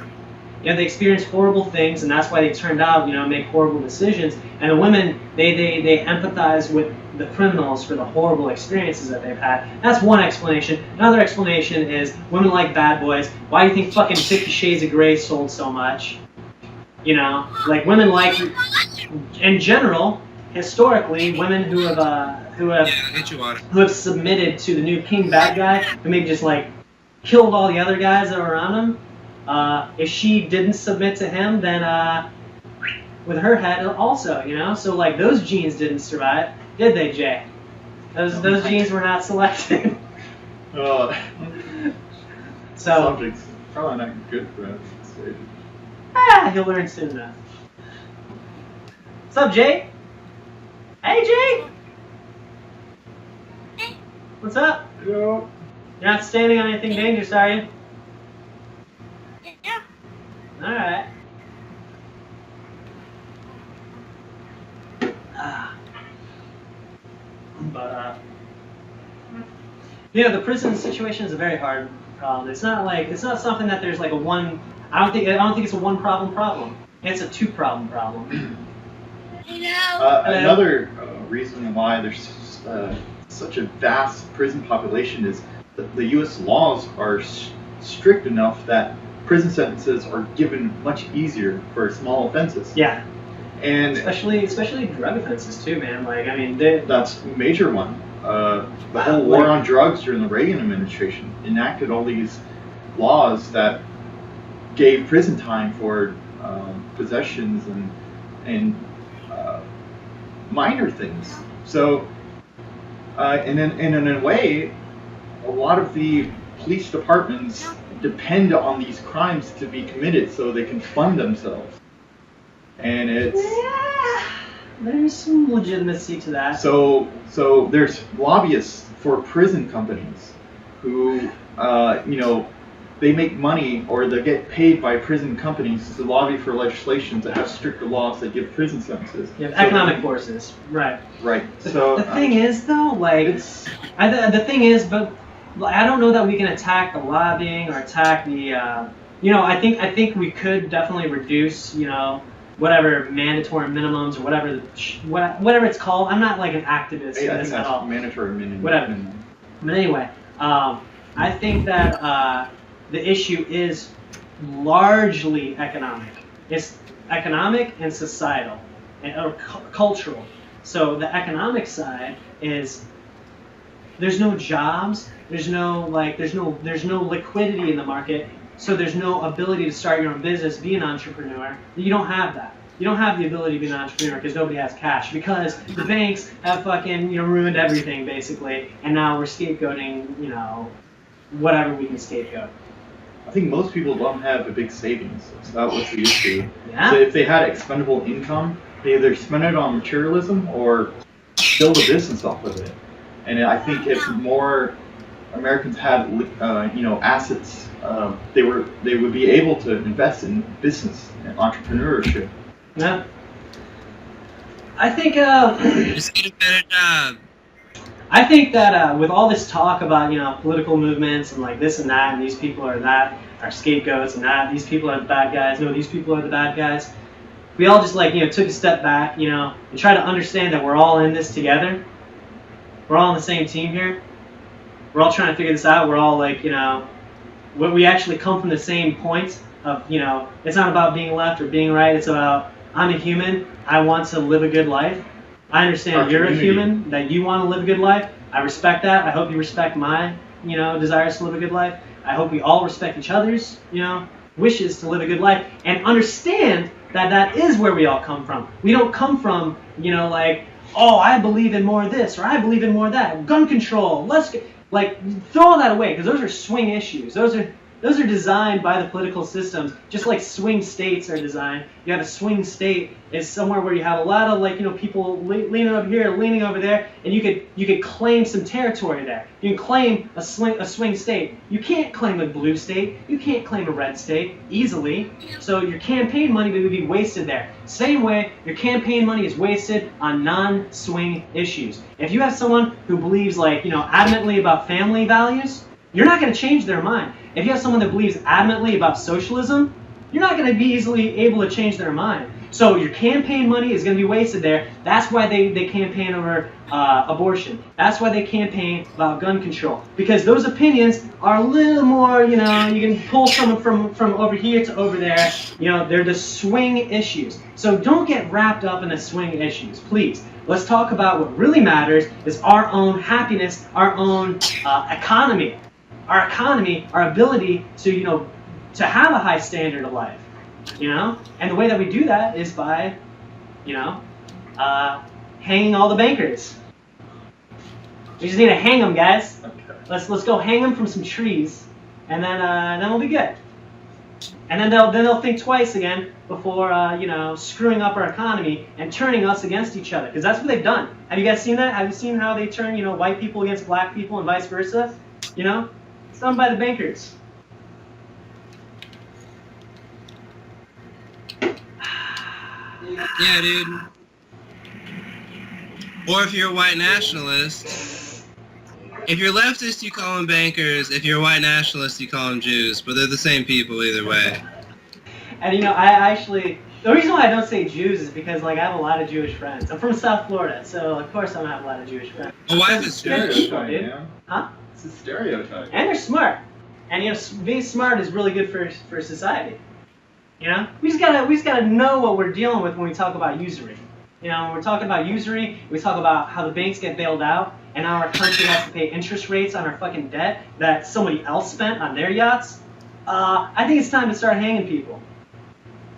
You know, they experience horrible things, and that's why they turned out, you know, make horrible decisions. And the women, they empathize with the criminals for the horrible experiences that they've had. That's one explanation. Another explanation is women like bad boys. Why do you think fucking 50 Shades of Grey sold so much? You know, like women like, in general, historically, women who have Yeah, hit you on it. who have submitted to the new king bad guy, who maybe just like killed all the other guys that were around him. If she didn't submit to him, then with her head also, you know. So like those genes didn't survive, did they, Jay? Those genes were not selected. Uh, So subject's probably not good for us. he'll learn soon enough. What's up, Jay? Hey, Jay. What's up? You know, You're not standing on anything dangerous, are you? Yeah. Alright. But, you know, the prison situation is a very hard problem. It's not something that there's like a one, I don't think it's a one problem. It's a two problem. I know. another reason why there's such a vast prison population is that the U.S. laws are strict enough that prison sentences are given much easier for small offenses. Yeah. And Especially drug offenses too, man. Like, I mean, that's a major one. The whole war on drugs during the Reagan administration enacted all these laws that gave prison time for possessions and minor things. So, and in a way, a lot of the police departments depend on these crimes to be committed so they can fund themselves. And it's there's some legitimacy to that. so there's lobbyists for prison companies who they make money or they get paid by prison companies to lobby for legislation to have stricter laws that give prison sentences. You have So- economic forces, right? Right. So The thing is, though, like, it's the thing is, but I don't know that we can attack the lobbying or attack the, I think we could definitely reduce, whatever mandatory minimums or whatever it's called. I'm not like an activist I in think this at that's all. mandatory minimum. Whatever. But anyway, I think that the issue is largely economic. It's economic and societal, or cultural. So the economic side is there's no jobs, there's no liquidity in the market, so there's no ability to start your own business, be an entrepreneur. You don't have that. You don't have the ability to be an entrepreneur because nobody has cash, because the banks have fucking ruined everything basically, and now we're scapegoating whatever we can scapegoat. I think most people don't have a big savings. So that was the issue. Yeah. So if they had expendable income, they either spend it on materialism or build a business off of it. And I think if more Americans had, assets, they would be able to invest in business and entrepreneurship. Yeah. I think Just get a better job. I think that with all this talk about political movements and like this and that, and these people are that, are scapegoats, and that these people are the bad guys. No, these people are the bad guys. We all just took a step back, and try to understand that we're all in this together. We're all on the same team here. We're all trying to figure this out. We're all we actually come from the same point of, it's not about being left or being right. It's about, I'm a human. I want to live a good life. I understand you're a human, that you want to live a good life. I respect that. I hope you respect my, desires to live a good life. I hope we all respect each other's, wishes to live a good life, and understand that that is where we all come from. We don't come from, oh, I believe in more of this, or I believe in more of that. Gun control, throw all that away, because those are swing issues. Those are designed by the political systems, just like swing states are designed. You have a swing state is somewhere where you have a lot of people leaning over here, leaning over there, and you could claim some territory there. You can claim a swing state. You can't claim a blue state. You can't claim a red state easily. So your campaign money would be wasted there. Same way, your campaign money is wasted on non-swing issues. If you have someone who believes adamantly about family values, you're not going to change their mind. If you have someone that believes adamantly about socialism, you're not going to be easily able to change their mind. So your campaign money is going to be wasted there. That's why they campaign over abortion. That's why they campaign about gun control. Because those opinions are a little more, you can pull someone from over here to over there. They're the swing issues. So don't get wrapped up in the swing issues, please. Let's talk about what really matters is our own happiness, our own economy. Our economy, our ability to, to have a high standard of life, and the way that we do that is by, hanging all the bankers. We just need to hang them, guys. Okay. Let's go hang them from some trees, and then we'll be good. And then they'll think twice again before screwing up our economy and turning us against each other, because that's what they've done. Have you guys seen that? Have you seen how they turn white people against black people and vice versa? It's done by the bankers. Yeah, dude. Or if you're a white nationalist, if you're leftist, you call them bankers. If you're a white nationalist, you call them Jews. But they're the same people either way. And I actually, the reason why I don't say Jews is because I have a lot of Jewish friends. I'm from South Florida, so of course I'm gonna have a lot of Jewish friends. My wife is Jewish. Huh? It's a stereotype. And they're smart. And being smart is really good for society. We just gotta know what we're dealing with when we talk about usury. When we're talking about usury, we talk about how the banks get bailed out, and now our country has to pay interest rates on our fucking debt that somebody else spent on their yachts. I think it's time to start hanging people,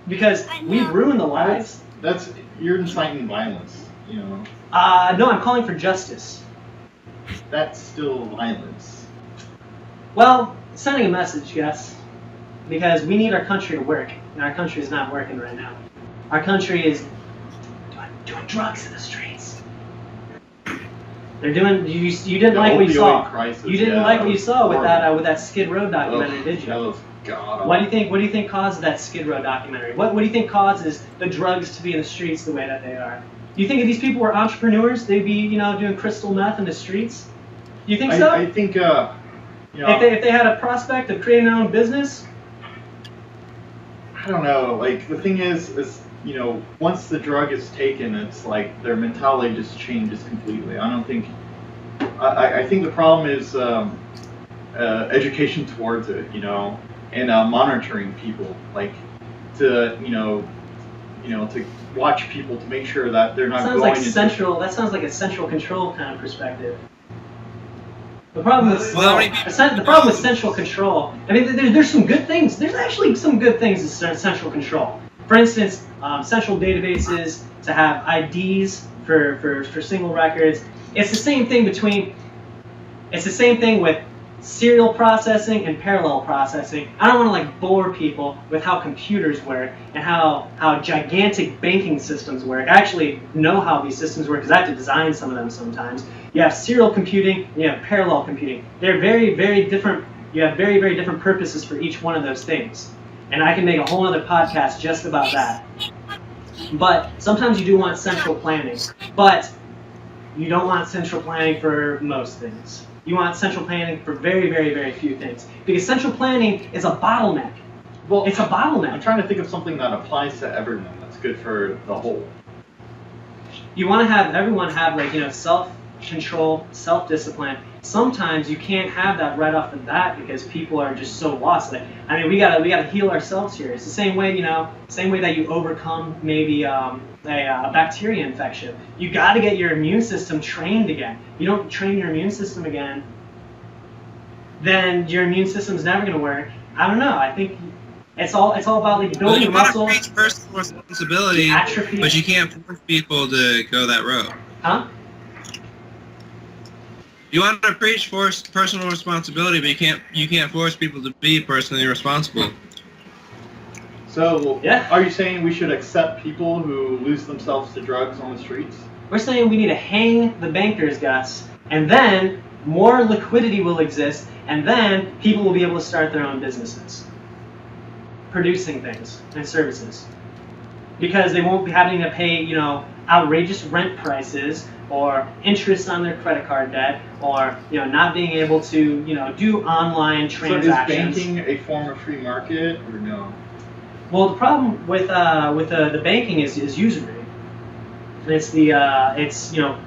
because we've ruined the lives. You're inciting violence. No, I'm calling for justice. That's still violence. Well, sending a message, yes. Because we need our country to work, and our country is not working right now. Our country is doing drugs in the streets. They're doing. You didn't like what you saw. Crisis, you didn't like what you saw with that Skid Row documentary, did you? That was god. What do you think causes that Skid Row documentary? What do you think causes the drugs to be in the streets the way that they are? Do you think if these people were entrepreneurs, they'd be doing crystal meth in the streets? Do you think so? I think if they had a prospect of creating their own business. I don't know. The thing is once the drug is taken, it's their mentality just changes completely. I don't think. I think the problem is education towards it, and monitoring people, to watch people to make sure that they're not going into. That sounds like a central control kind of perspective. The problem with central control, I mean, there's some good things. There's actually some good things in central control. For instance, central databases to have IDs for single records. It's the same thing with serial processing and parallel processing. I don't want to like bore people with how computers work and how gigantic banking systems work. I actually know how these systems work because I have to design some of them sometimes. You have serial computing and you have parallel computing. They're very, very different. You have very, very different purposes for each one of those things. And I can make a whole other podcast just about that. But sometimes you do want central planning. But you don't want central planning for most things. You want central planning for very, very, very few things. Because central planning is a bottleneck. Well, it's a bottleneck. I'm trying to think of something that applies to everyone that's good for the whole. You want to have everyone have like, self-control, self-discipline. Sometimes you can't have that right off the bat because people are just so lost. Like, I mean, we gotta heal ourselves here. It's the same way, same way that you overcome maybe a bacteria infection. You got to get your immune system trained again. You don't train your immune system again, then your immune system's never going to work. I don't know. I think it's all about like building you muscle. want to preach personal responsibility, Atrophy. but you can't force people to go that road. Huh? You want to preach personal responsibility, but you can't force people to be personally responsible. So, Yeah. Are you saying we should accept people who lose themselves to drugs on the streets? We're saying we need to hang the bankers, Gus, and then more liquidity will exist, and then people will be able to start their own businesses, producing things and services, because they won't be having to pay, outrageous rent prices or interest on their credit card debt, or not being able to, do online transactions. So is banking a form of free market or no? Well, the problem with the banking is usury. It's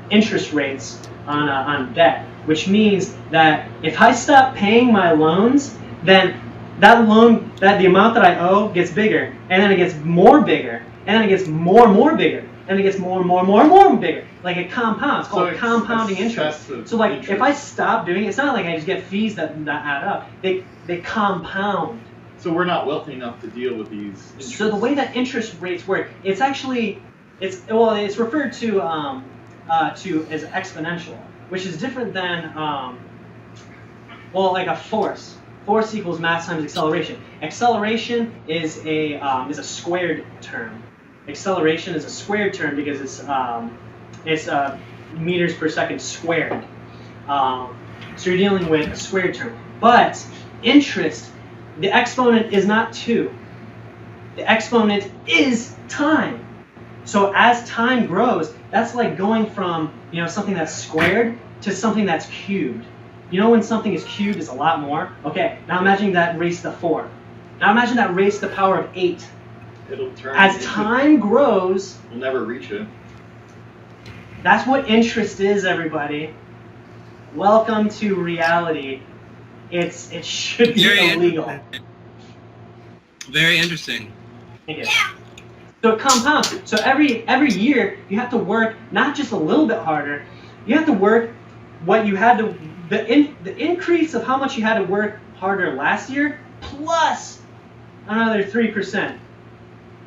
interest rates on debt, which means that if I stop paying my loans, then the amount that I owe gets bigger, and then it gets more bigger, and then it gets more and more bigger, and it gets more and more and more and more bigger. Like it compounds. It's called compounding interest. So like interest. if I stop doing it, it's not like I just get fees that add up. They compound. So we're not wealthy enough to deal with these interests. So the way that interest rates work, it's referred to as exponential, which is different than like a force. Force equals mass times acceleration. Acceleration is a squared term. Acceleration is a squared term because it's meters per second squared. So you're dealing with a squared term. But interest, the exponent is not 2. The exponent is time. So as time grows, that's like going from something that's squared to something that's cubed. When something is cubed is a lot more? Okay, now imagine that raised to 4. Now imagine that raised to the power of 8. It'll turn As time grows, we'll never reach it. that's what interest is, everybody. Welcome to reality. It should be Very illegal. Very interesting. Thank you. So it compounds. So every year you have to work not just a little bit harder. You have to work what you had to the increase of how much you had to work harder last year plus another 3%.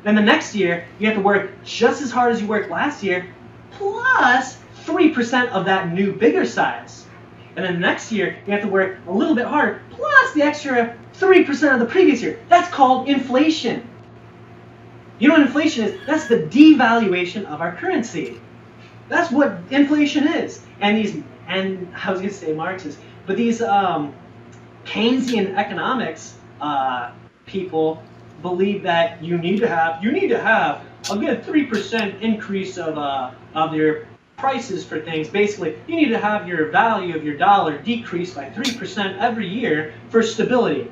Then the next year you have to work just as hard as you worked last year plus 3% of that new bigger size. And then next year you have to work a little bit harder plus the extra 3% of the previous year. That's called inflation. You know what inflation is? That's the devaluation of our currency. That's what inflation is. And I was going to say Marxist, but these Keynesian economics people believe that you need to have a good 3% increase of your prices for things. Basically, you need to have your value of your dollar decrease by 3% every year for stability.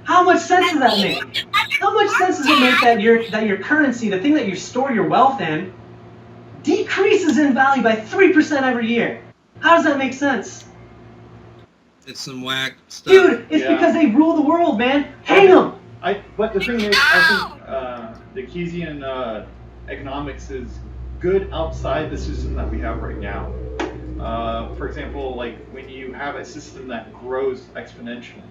How much sense does that make? How much sense does it make that your currency, the thing that you store your wealth in, decreases in value by 3% every year? How does that make sense? It's some whack stuff. Dude, it's because they rule the world, man. Hang them! But the thing is, I think the Keynesian economics is good outside the system that we have right now. For example, like when you have a system that grows exponentially,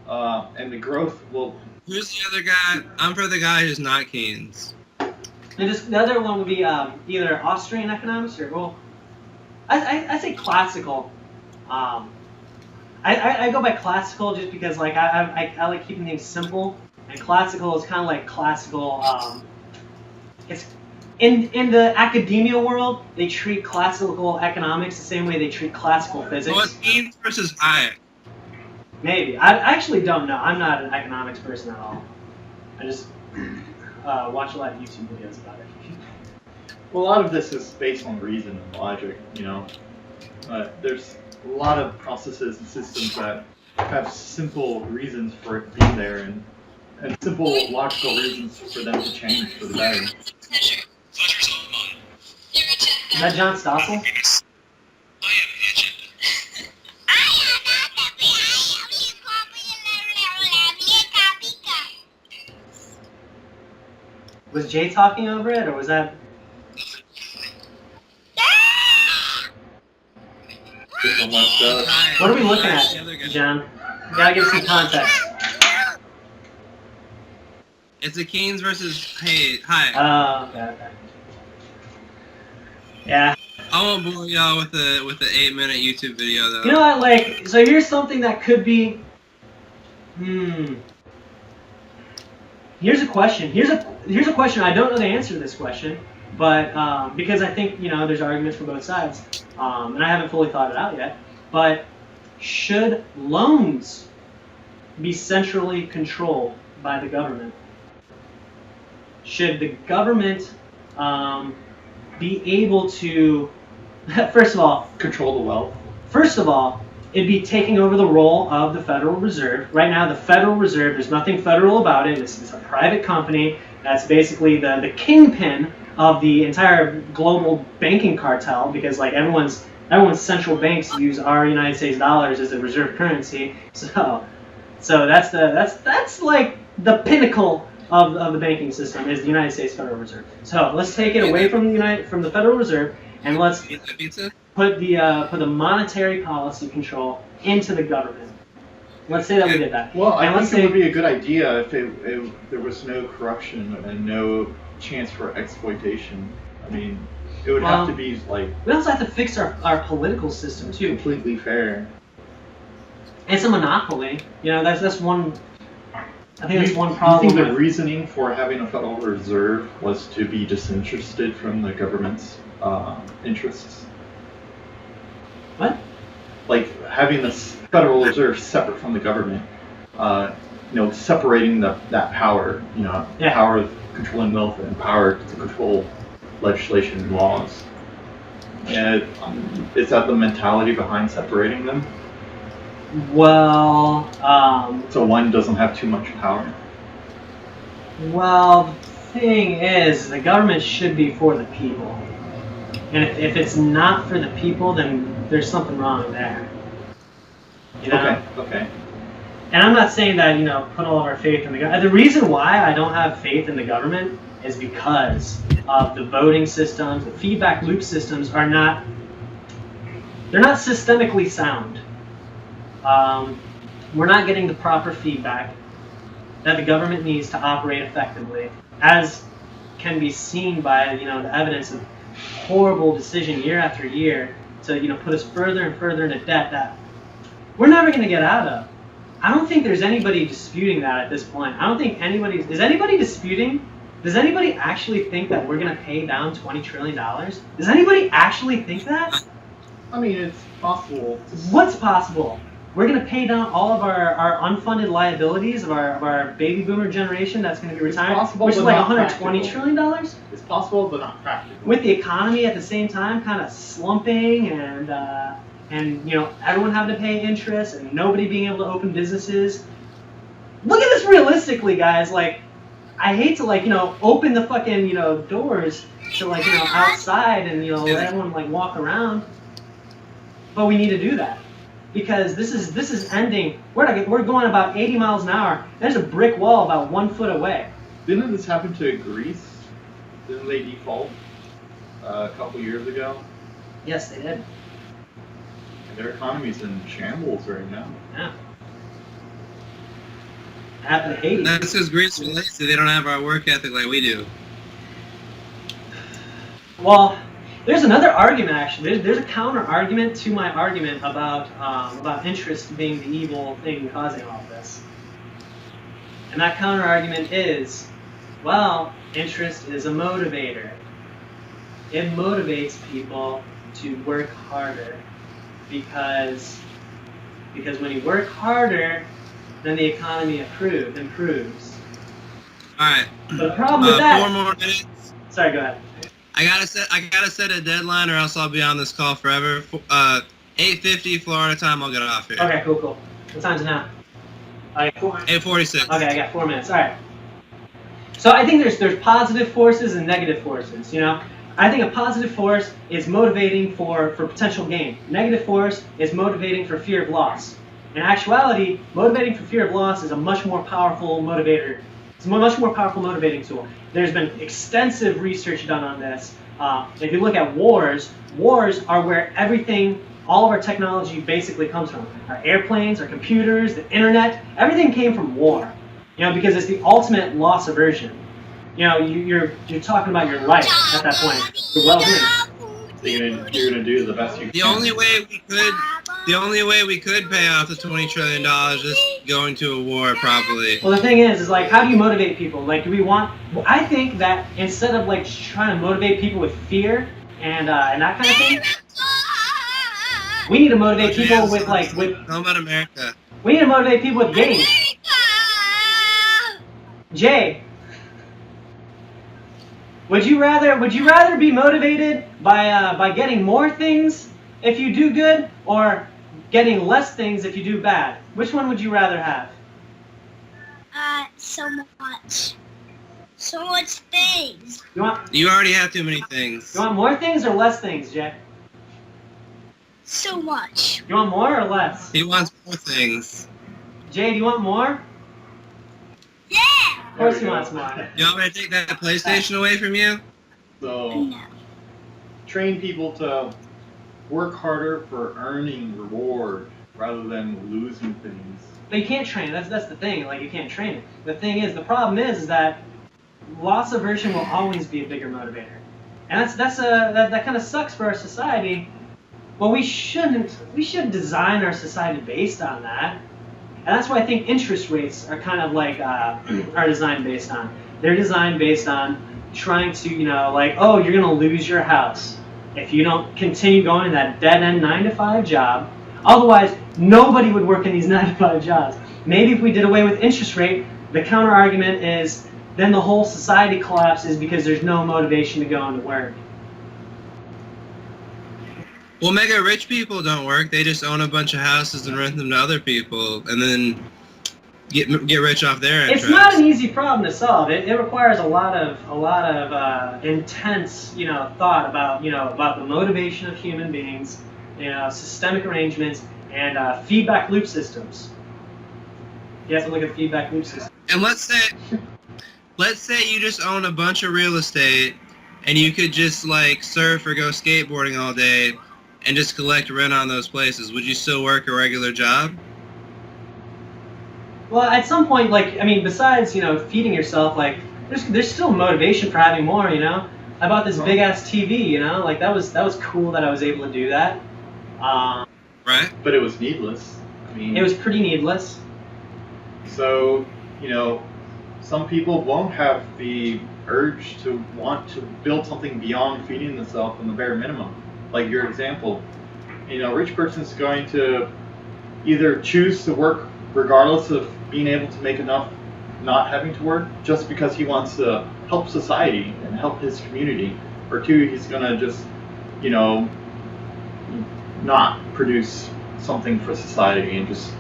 and the growth will... Who's the other guy? I'm for the guy who's not Keynes. And the other one would be either Austrian economics or, well, I say classical. I I go by classical just because like I like keeping things simple, and classical is kind of like classical. It's in the academia world, they treat classical economics the same way they treat classical physics. What's Keynes versus Hayek? Maybe. I actually don't know. I'm not an economics person at all. I just watch a lot of YouTube videos about it. Well, a lot of this is based on reason and logic, you know. There's a lot of processes and systems that have simple reasons for it being there and simple logical reasons for them to change for the better. Is that John Stossel? Was Jay talking over it, or was that... What are we looking at, John? You gotta give some context. It's a Keynes versus Hayek. Oh, okay. Yeah. I won't bore y'all with the 8-minute YouTube video though. You know what, like, so here's something that could be... Here's a question. Here's a question. I don't know the answer to this question, but because I think, you know, there's arguments for both sides, and I haven't fully thought it out yet. But should loans be centrally controlled by the government? Should the government be able to, first of all, control the wealth? First of all, it'd be taking over the role of the Federal Reserve. Right now, the Federal Reserve, there's nothing federal about it. It's a private company that's basically the kingpin of the entire global banking cartel, because like everyone's central banks use our United States dollars as a reserve currency. So that's like the pinnacle of the banking system is the United States Federal Reserve. So let's take it away from the Federal Reserve and let's put the monetary policy control into the government. Let's say that we did that. Well, I think it would be a good idea if there was no corruption and no chance for exploitation. I mean, it would have to be like... We also have to fix our political system too. Completely fair. It's a monopoly. You know, that's one... I think that's one problem. You think the reasoning for having a Federal Reserve was to be disinterested from the government's interests? What? Like having this Federal Reserve separate from the government, separating that power, power of controlling wealth and power to control legislation and laws. And is that the mentality behind separating them? Well, so one doesn't have too much power? Well, the thing is, the government should be for the people. And if it's not for the people, then there's something wrong there. You know? Okay. And I'm not saying that, put all of our faith in the government. The reason why I don't have faith in the government is because of the voting systems, the feedback loop systems they're not systemically sound. We're not getting the proper feedback that the government needs to operate effectively, as can be seen by the evidence of horrible decision year after year to put us further and further into debt that we're never going to get out of. I don't think there's anybody disputing that at this point. I don't think is anybody disputing? Does anybody actually think that we're going to pay down $20 trillion? Does anybody actually think that? I mean, it's possible. What's possible? We're going to pay down all of our unfunded liabilities of our baby boomer generation that's going to be retired, which is like $120 trillion? It's possible, but not practical. With the economy at the same time kind of slumping and everyone having to pay interest and nobody being able to open businesses. Look at this realistically, guys. Like, I hate to open the fucking doors to outside and let everyone walk around, but we need to do that. Because this is ending. We're going about 80 miles an hour. There's a brick wall about 1 foot away. Didn't this happen to Greece? Didn't they default a couple years ago? Yes, they did. Their economy's in shambles right now. Yeah. Happened to Haiti. That's because Greece is lazy. They don't have our work ethic like we do. Well, There's another argument actually. There's a counter argument to my argument about interest being the evil thing causing all of this. And that counter argument is, well, interest is a motivator. It motivates people to work harder because when you work harder, then the economy improves. All right. But the problem with that. 4 more minutes. Sorry, go ahead. I gotta set a deadline, or else I'll be on this call forever. 8:50 Florida time. I'll get off here. Okay, cool. What time's it now? 8:46. Okay, I got 4 minutes. All right. So I think there's positive forces and negative forces. You know, I think a positive force is motivating for potential gain. Negative force is motivating for fear of loss. In actuality, motivating for fear of loss is a much more powerful motivator. It's a much more powerful motivating tool. There's been extensive research done on this. If you look at wars are where everything, all of our technology basically comes from. Our airplanes, our computers, the internet, everything came from war. You know, because it's the ultimate loss aversion. You know, you're talking about your life at that point, your well-being. You're gonna do the best you can. The only way we could pay off the $20 trillion is going to a war, probably. Well, the thing is like, how do you motivate people? Like, do we want? I think that instead of like trying to motivate people with fear and that kind of thing, we need to motivate people with How about America? We need to motivate people with gains. Jay, would you rather be motivated by getting more things if you do good, or getting less things if you do bad? Which one would you rather have? So much things. You already have too many things. You want more things or less things, Jay? So much. You want more or less? He wants more things. Jay, do you want more? Yeah. Of course he wants more. You want me to take that PlayStation away from you? So No. train people to work harder for earning reward rather than losing things. But you can't train it. That's the thing. Like, you can't train it. The thing is, the problem is that loss aversion will always be a bigger motivator, and that kind of sucks for our society. Well, we shouldn't design our society based on that, and that's why I think interest rates are kind of like are designed based on. They're designed based on trying to, you know, like, oh, you're gonna lose your house if you don't continue going to that dead-end 9-to-5 job. Otherwise, nobody would work in these 9-to-5 jobs. Maybe if we did away with interest rate, the counter argument is then the whole society collapses because there's no motivation to go into work. Well, mega rich people don't work. They just own a bunch of houses and rent them to other people, and then get rich off their interest. It's not an easy problem to solve. It requires a lot of intense, you know, thought about the motivation of human beings, you know, systemic arrangements, and feedback loop systems. You have to look at the feedback loop system. And let's say you just own a bunch of real estate, and you could just like surf or go skateboarding all day, and just collect rent on those places. Would you still work a regular job? Well, at some point, like, I mean, besides, you know, feeding yourself, like, there's still motivation for having more, you know? I bought this big-ass TV, you know? Like, that was cool that I was able to do that. Right? But it was needless. I mean, It was pretty needless. So, you know, some people won't have the urge to want to build something beyond feeding themselves in the bare minimum. Like your example, you know, a rich person's going to either choose to work regardless of being able to make enough not having to work, just because he wants to help society and help his community, or two, he's going to just, you know, not produce something for society and just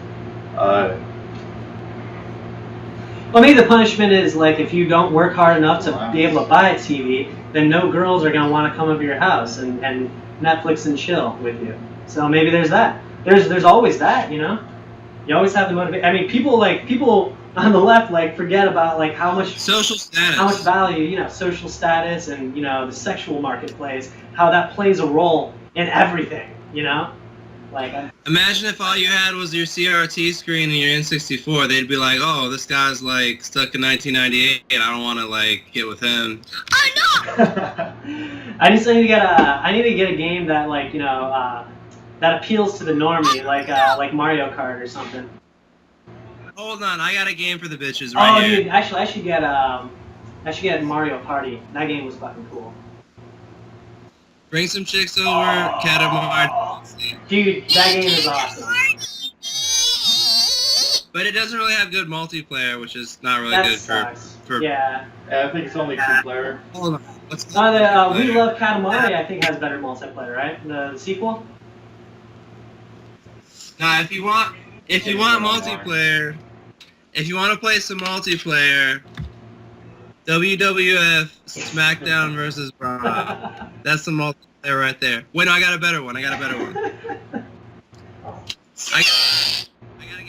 Well, maybe the punishment is, like, if you don't work hard enough to be able to buy a TV, then no girls are going to want to come over your house and Netflix and chill with you. So maybe there's that. There's always that, you know? You always have the motivation. I mean, people on the left, like, forget about, like, how much Social status. how much value, you know, social status and, you know, the sexual marketplace, how that plays a role in everything, you know? Like, Imagine if all you had was your CRT screen and your N64. They'd be like, oh, this guy's like stuck in 1998. I don't want to like get with him. I know. I just need to get a game that like that appeals to the normie, like Mario Kart or something. Hold on, I got a game for the bitches Oh, right here. dude, actually, I should get Mario Party. That game was fucking cool. Bring some chicks over, Katamari. Dude, that game is awesome. But it doesn't really have good multiplayer, which is not really That good sucks. for. Yeah. I think it's only 2-player. Hold on. Let's We Love Katamari, I think, has better multiplayer, right? The sequel? Now, if you want multiplayer, if you want to play some multiplayer, WWF SmackDown versus Raw. That's the multiplayer right there. Wait, no, I got a better one. I gotta get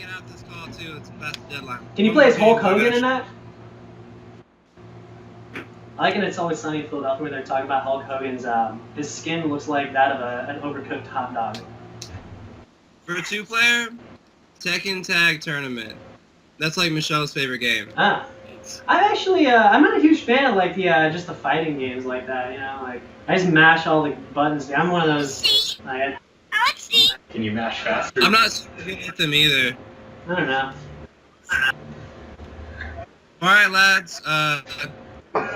out this call too. It's past the deadline. Can you play as Hulk Hogan in that? I like in It's Always Sunny in Philadelphia where they're talking about Hulk Hogan's, his skin looks like that of an overcooked hot dog. For a 2-player, Tekken Tag Tournament. That's like Michelle's favorite game. Ah. I'm not a huge fan of like just the fighting games like that, like I just mash all the buttons. I'm one of those, Can you mash faster? I'm not super good at them either. I don't know. Alright lads,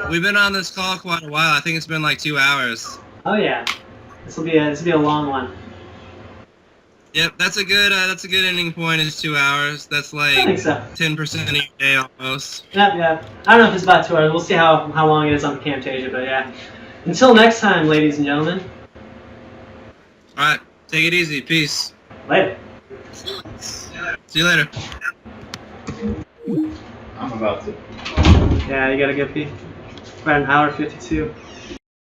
we've been on this call quite a while. I think it's been like 2 hours. Oh yeah. This will be a long one. Yep, that's a good ending point is 2 hours. That's like I think so. 10% of your day almost. Yep. I don't know if it's about 2 hours. We'll see how long it is on Camtasia, but yeah. Until next time, ladies and gentlemen. Alright, take it easy. Peace. Later. See you later. I'm about to. Yeah, you gotta go pee. About an hour 52.